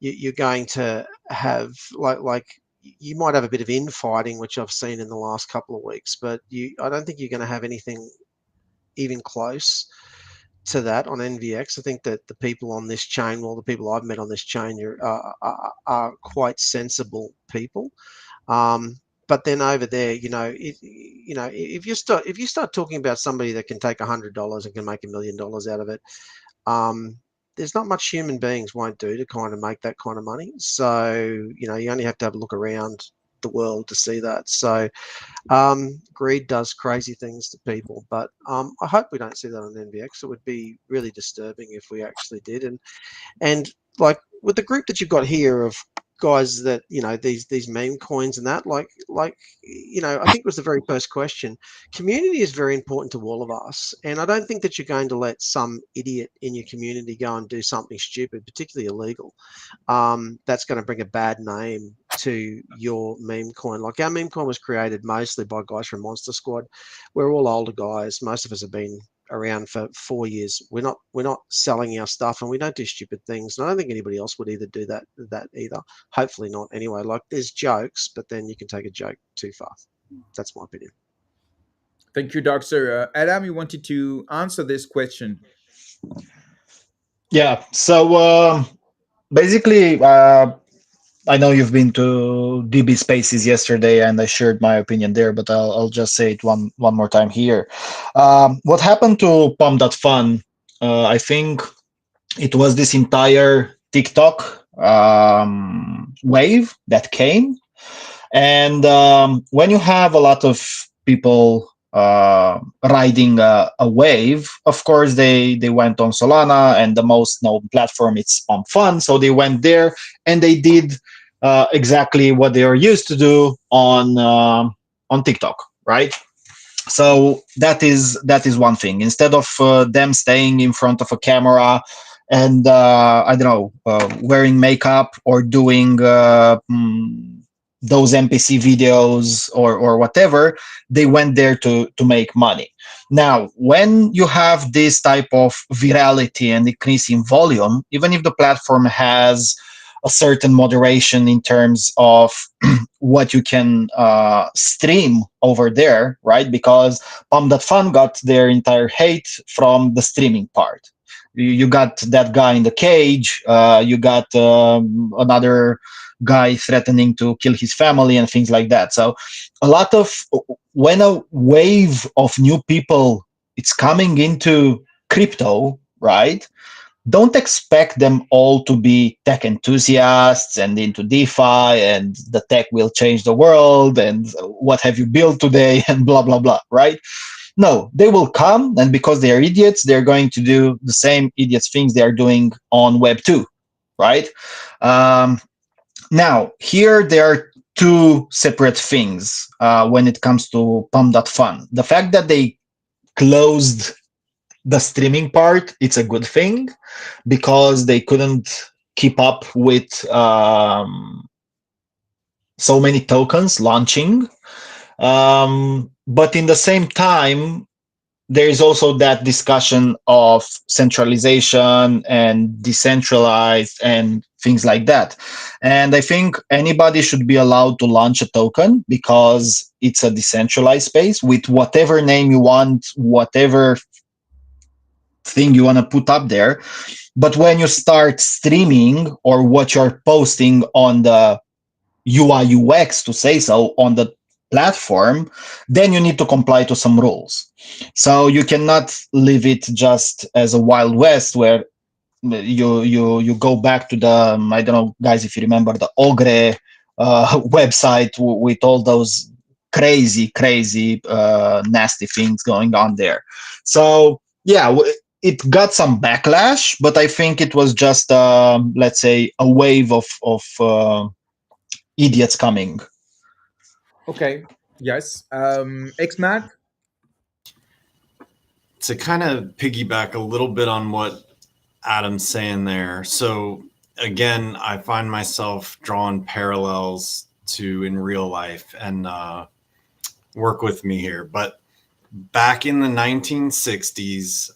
you're going to have like you might have a bit of infighting, which I've seen in the last couple of weeks, but I don't think you're going to have anything even close to that on NVX. I think that the people on this chain, well, the people I've met on this chain are quite sensible people. But then over there, if you start talking about somebody that can take $100 and can make $1 million out of it, there's not much human beings won't do to kind of make that kind of money. So you only have to have a look around the world to see that. So greed does crazy things to people, but I hope we don't see that on NVX. It would be really disturbing if we actually did. And like with the group that you've got here of guys that these meme coins and that I think it was the very first question. Community is very important to all of us, and I don't think that you're going to let some idiot in your community go and do something stupid, particularly illegal, that's going to bring a bad name to your meme coin. Like our meme coin was created mostly by guys from Monster Squad. We're all older guys. Most of us have been around for 4 years. We're not selling our stuff, and we don't do stupid things. And I don't think anybody else would either do that either. Hopefully not. Anyway, like there's jokes, but then you can take a joke too far. That's my opinion. Thank you, Dark Sir. Adam, you wanted to answer this question. Yeah. So basically, I know you've been to DB Spaces yesterday, and I shared my opinion there, but I'll just say it one more time here. What happened to Pump.Fun? I think it was this entire TikTok wave that came, and when you have a lot of people riding a wave, of course they went on Solana, and the most known platform is Pump Fun, so they went there and they did exactly what they are used to do on TikTok, right? So that is one thing. Instead of them staying in front of a camera and I don't know, wearing makeup or doing those NPC videos or whatever, they went there to make money. Now, when you have this type of virality and increase in volume, even if the platform has a certain moderation in terms of what you can stream over there, right? Because Pump.fun got their entire hate from the streaming part. You got that guy in the cage, you got another guy threatening to kill his family and things like that. So a lot of, when a wave of new people it's coming into crypto, right? Don't expect them all to be tech enthusiasts and into DeFi and the tech will change the world and what have you built today and blah, blah, blah, right? No, they will come, and because they are idiots, they're going to do the same idiots things they are doing on Web 2, right? Now, here there are two separate things when it comes to Pump.fun. The fact that they closed the streaming part, it's a good thing because they couldn't keep up with so many tokens launching. But in the same time, there is also that discussion of centralization and decentralized and things like that. And I think anybody should be allowed to launch a token because it's a decentralized space with whatever name you want, whatever thing you want to put up there. But when you start streaming or what you're posting on the UI UX, to say so, on the platform, then you need to comply to some rules. So you cannot leave it just as a Wild West where you go back to the, I don't know, guys, if you remember the Ogre website with all those crazy, nasty things going on there. So yeah, it got some backlash, but I think it was just, let's say, a wave of idiots coming. Okay. Yes. XMAT. To kind of piggyback a little bit on what Adam's saying there. So again, I find myself drawing parallels to in real life, and work with me here. But back in the 1960s,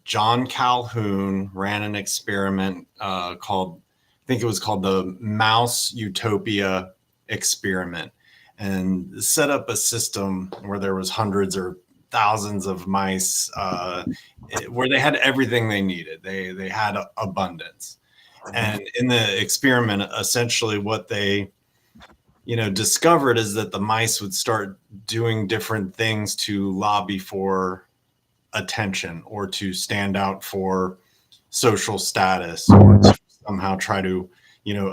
John Calhoun ran an experiment called, I think it was called the Mouse Utopia experiment, and set up a system where there was hundreds or thousands of mice where they had everything they needed. They had abundance. And in the experiment, essentially what they discovered is that the mice would start doing different things to lobby for attention or to stand out for social status or to somehow try to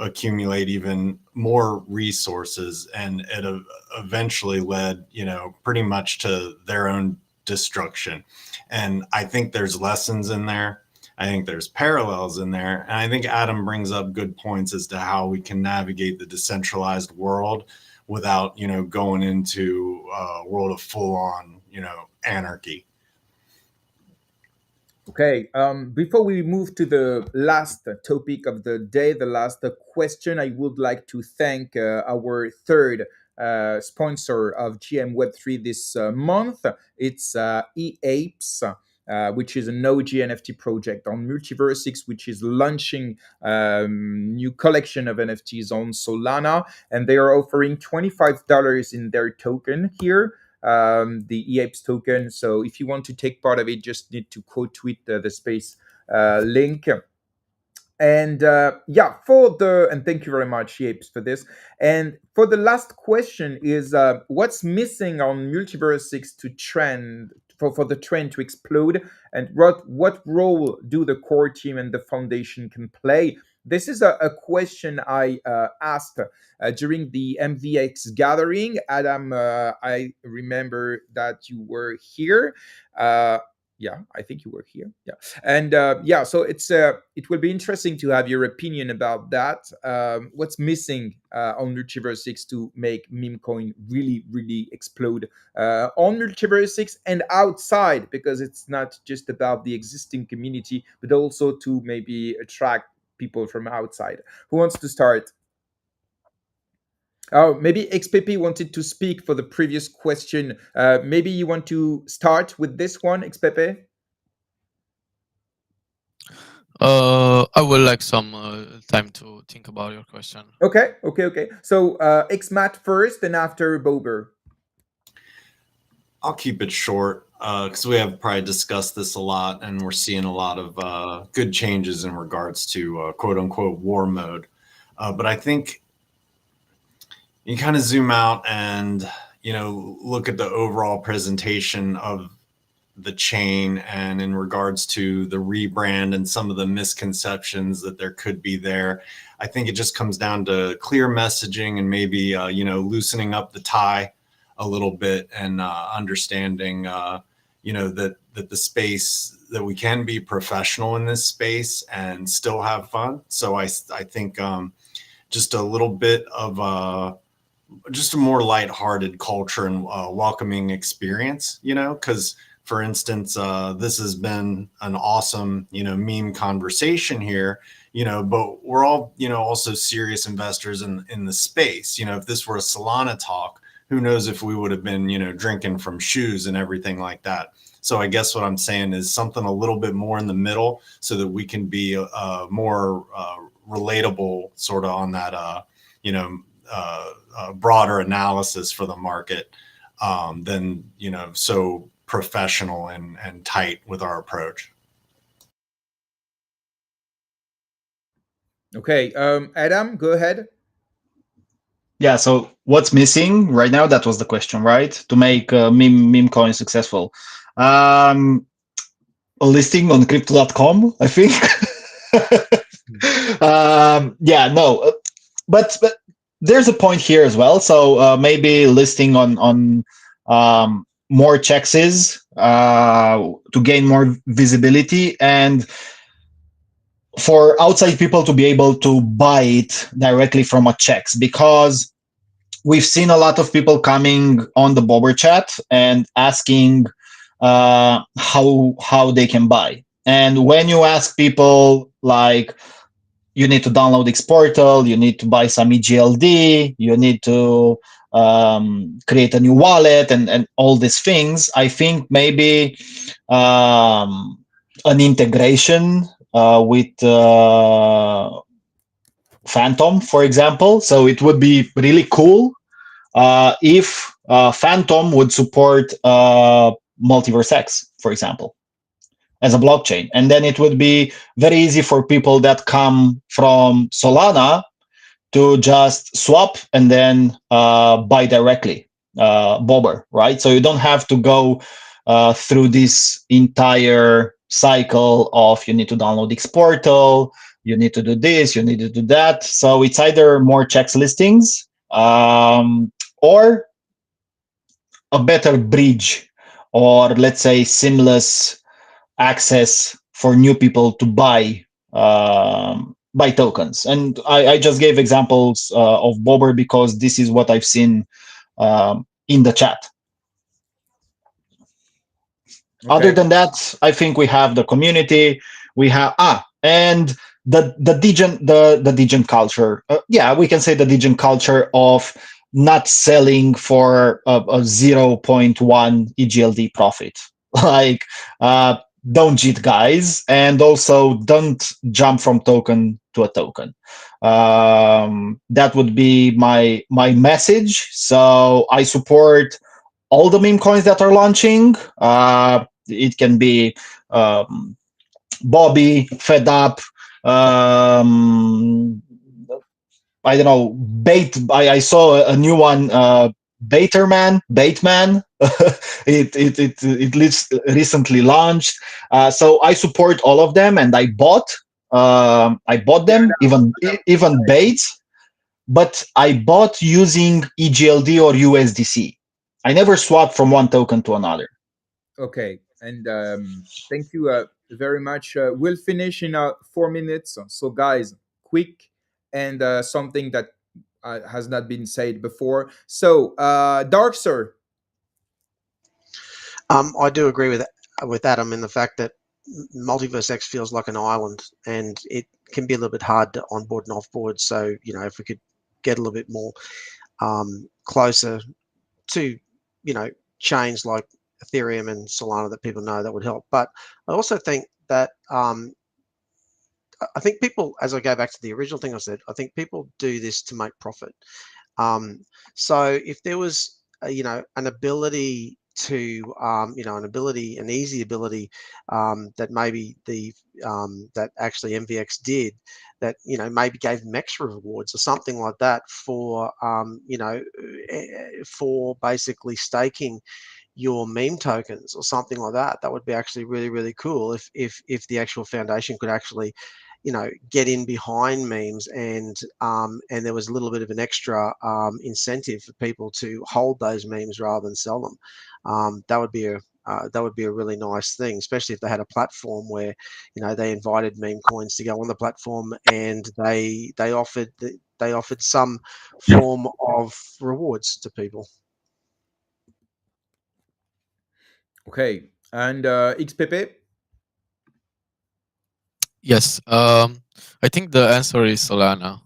accumulate even more resources, and it eventually led pretty much to their own destruction. And I think there's lessons in there. I think there's parallels in there. And I think Adam brings up good points as to how we can navigate the decentralized world without going into a world of full-on anarchy. Okay, before we move to the last topic of the day, the last question, I would like to thank our third sponsor of GM Web3 this month. It's eApes, which is an OG NFT project on MultiversX, which is launching new collection of NFTs on Solana, and they are offering $25 in their token here. The eApes token. So if you want to take part of it, just need to quote tweet the space link. And and thank you very much, eApes, for this. And for the last question is, what's missing on MultiversX to trend for the trend to explode, and what role do the core team and the foundation can play? This is a question I asked during the MVX gathering. Adam, I remember that you were here. Yeah, I think you were here. Yeah, and so it will be interesting to have your opinion about that. What's missing on MultiversX to make memecoin really explode on MultiversX and outside, because it's not just about the existing community, but also to maybe attract people from outside. Who wants to start? Oh, maybe XPP wanted to speak for the previous question. Maybe you want to start with this one, XPP? I would like some time to think about your question. Okay. So Xmat first, and after Bober. I'll keep it short because we have probably discussed this a lot, and we're seeing a lot of good changes in regards to quote unquote war mode. But I think you kind of zoom out and, you know, look at the overall presentation of the chain, and in regards to the rebrand and some of the misconceptions that there could be there. I think it just comes down to clear messaging and maybe, you know, loosening up the tie a little bit, and understanding, you know, that the space, that we can be professional in this space and still have fun. So I think just a little bit of just a more lighthearted culture and welcoming experience, you know, because for instance, this has been an awesome, you know, meme conversation here, you know, but we're all, you know, also serious investors in the space. You know, if this were a Solana talk, who knows if we would have been, you know, drinking from shoes and everything like that. So I guess what I'm saying is something a little bit more in the middle, so that we can be more relatable, sort of on that, you know, broader analysis for the market, than, you know, so professional and tight with our approach. Okay, Adam, go ahead. Yeah, so what's missing right now? That was the question, right? To make MEMECOIN successful. A listing on crypto.com, I think. Yeah, no, but there's a point here as well. So maybe listing on more checks to gain more visibility, and for outside people to be able to buy it directly from a checks, because we've seen a lot of people coming on the Bobber chat and asking how they can buy. And when you ask people, like, you need to download X Portal, you need to buy some EGLD, you need to create a new wallet, and all these things, I think maybe an integration with Phantom, for example. So it would be really cool if Phantom would support MultiversX, for example, as a blockchain. And then it would be very easy for people that come from Solana to just swap and then buy directly Bobber, right? So you don't have to go through this entire cycle of, you need to download X Portal, you need to do this, you need to do that. So it's either more checks listings or a better bridge, or let's say seamless access for new people to buy tokens. And I just gave examples of Bobber because this is what I've seen in the chat. Okay. Other than that, I think we have the community. We have and the degen culture. Yeah, we can say the degen culture of not selling for a 0.1 EGLD profit. Like, don't cheat, guys, and also don't jump from token to a token. That would be my message. So I support all the meme coins that are launching. It can be Bobby, Fed Up, I don't know, Bait. I saw a new one, Bateman. It recently launched. So I support all of them, and I bought them, even Bait, but I bought using EGLD or USDC. I never swapped from one token to another. Okay, and thank you very much. We'll finish in 4 minutes. So guys, quick, and something that has not been said before. So, Dark Sir. I do agree with Adam in the fact that MultiversX feels like an island, and it can be a little bit hard to onboard and offboard. So, you know, if we could get a little bit more closer to, you know, chains like Ethereum and Solana that people know, that would help. But I also think that I think people, as I go back to the original thing I said, I think people do this to make profit. So if there was, an ability to, an easy ability that maybe that actually MVX did, that maybe gave them extra rewards or something like that for for basically staking your meme tokens or something like that. That would be actually really, really cool if the actual foundation could actually get in behind memes, and there was a little bit of an extra incentive for people to hold those memes rather than sell them. That would be a really nice thing, especially if they had a platform where they invited meme coins to go on the platform, and they offered some form of rewards to people. Okay, and XPP. Yes, I think the answer is Solana.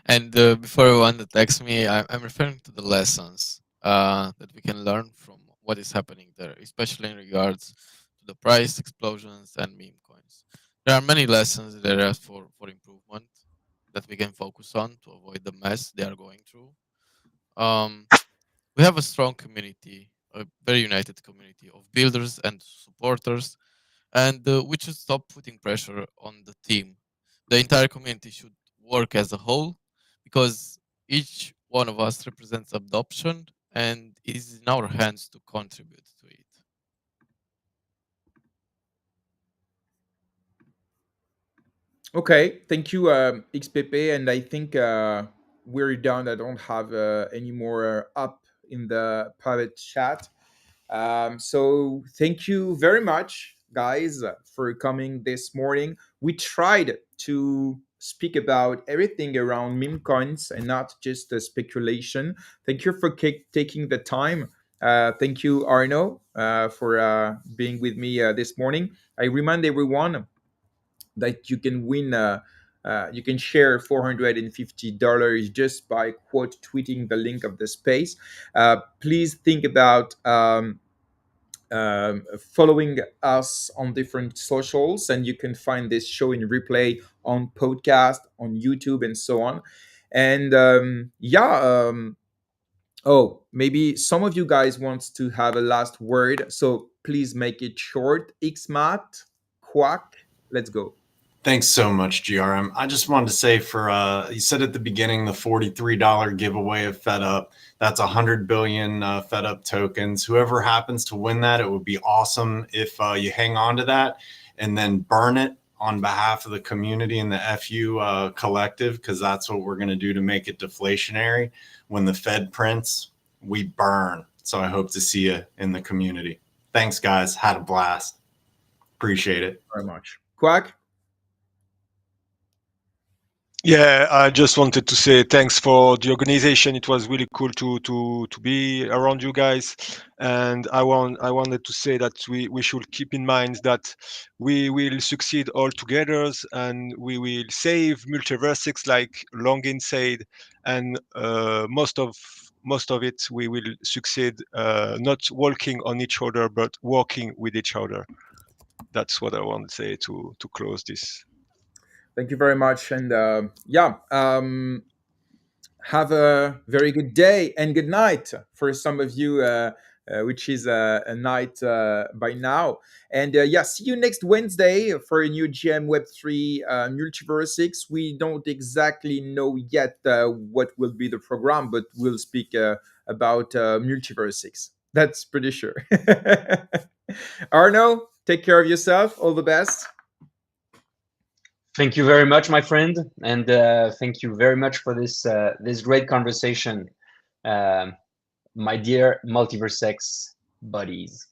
And before everyone that texts me, I'm referring to the lessons that we can learn from what is happening there, especially in regards to the price explosions and meme coins. There are many lessons there for improvement that we can focus on to avoid the mess they are going through. We have a strong community, a very united community of builders and supporters, and we should stop putting pressure on the team. The entire community should work as a whole, because each one of us represents adoption, and it is in our hands to contribute to it. Okay, thank you, XPP. And I think we're done. I don't have any more up in the private chat. So thank you very much, guys, for coming this morning. We tried to speak about everything around meme coins and not just the speculation. Thank you for taking the time. Thank you, Arno, for being with me this morning. I remind everyone that you can win. You can share $450 just by quote tweeting the link of the space. Please think about following us on different socials, and you can find this show in replay on podcast, on YouTube, and so on. And oh, maybe some of you guys wants to have a last word, so please make it short. Xmat, Quack, let's go. Thanks so much, GRM. I just wanted to say you said at the beginning, the $43 giveaway of Fed Up, that's 100 billion Fed Up tokens. Whoever happens to win that, it would be awesome if you hang on to that and then burn it on behalf of the community and the FU collective, because that's what we're going to do to make it deflationary. When the Fed prints, we burn. So I hope to see you in the community. Thanks, guys. Had a blast. Appreciate it. Very much. Quack? Yeah, I just wanted to say thanks for the organization. It was really cool to be around you guys, and I wanted to say that we should keep in mind that we will succeed all together, and we will save MultiversX, like Longin said, and most of it we will succeed not walking on each other but working with each other. That's what I want to say to close this. Thank you very much. And have a very good day and good night for some of you, which is a night by now. And see you next Wednesday for a new GM Web3 MultiversX. We don't exactly know yet what will be the program, but we'll speak about MultiversX. That's pretty sure. Arno, take care of yourself. All the best. Thank you very much, my friend, and thank you very much for this great conversation, my dear MultiversX buddies.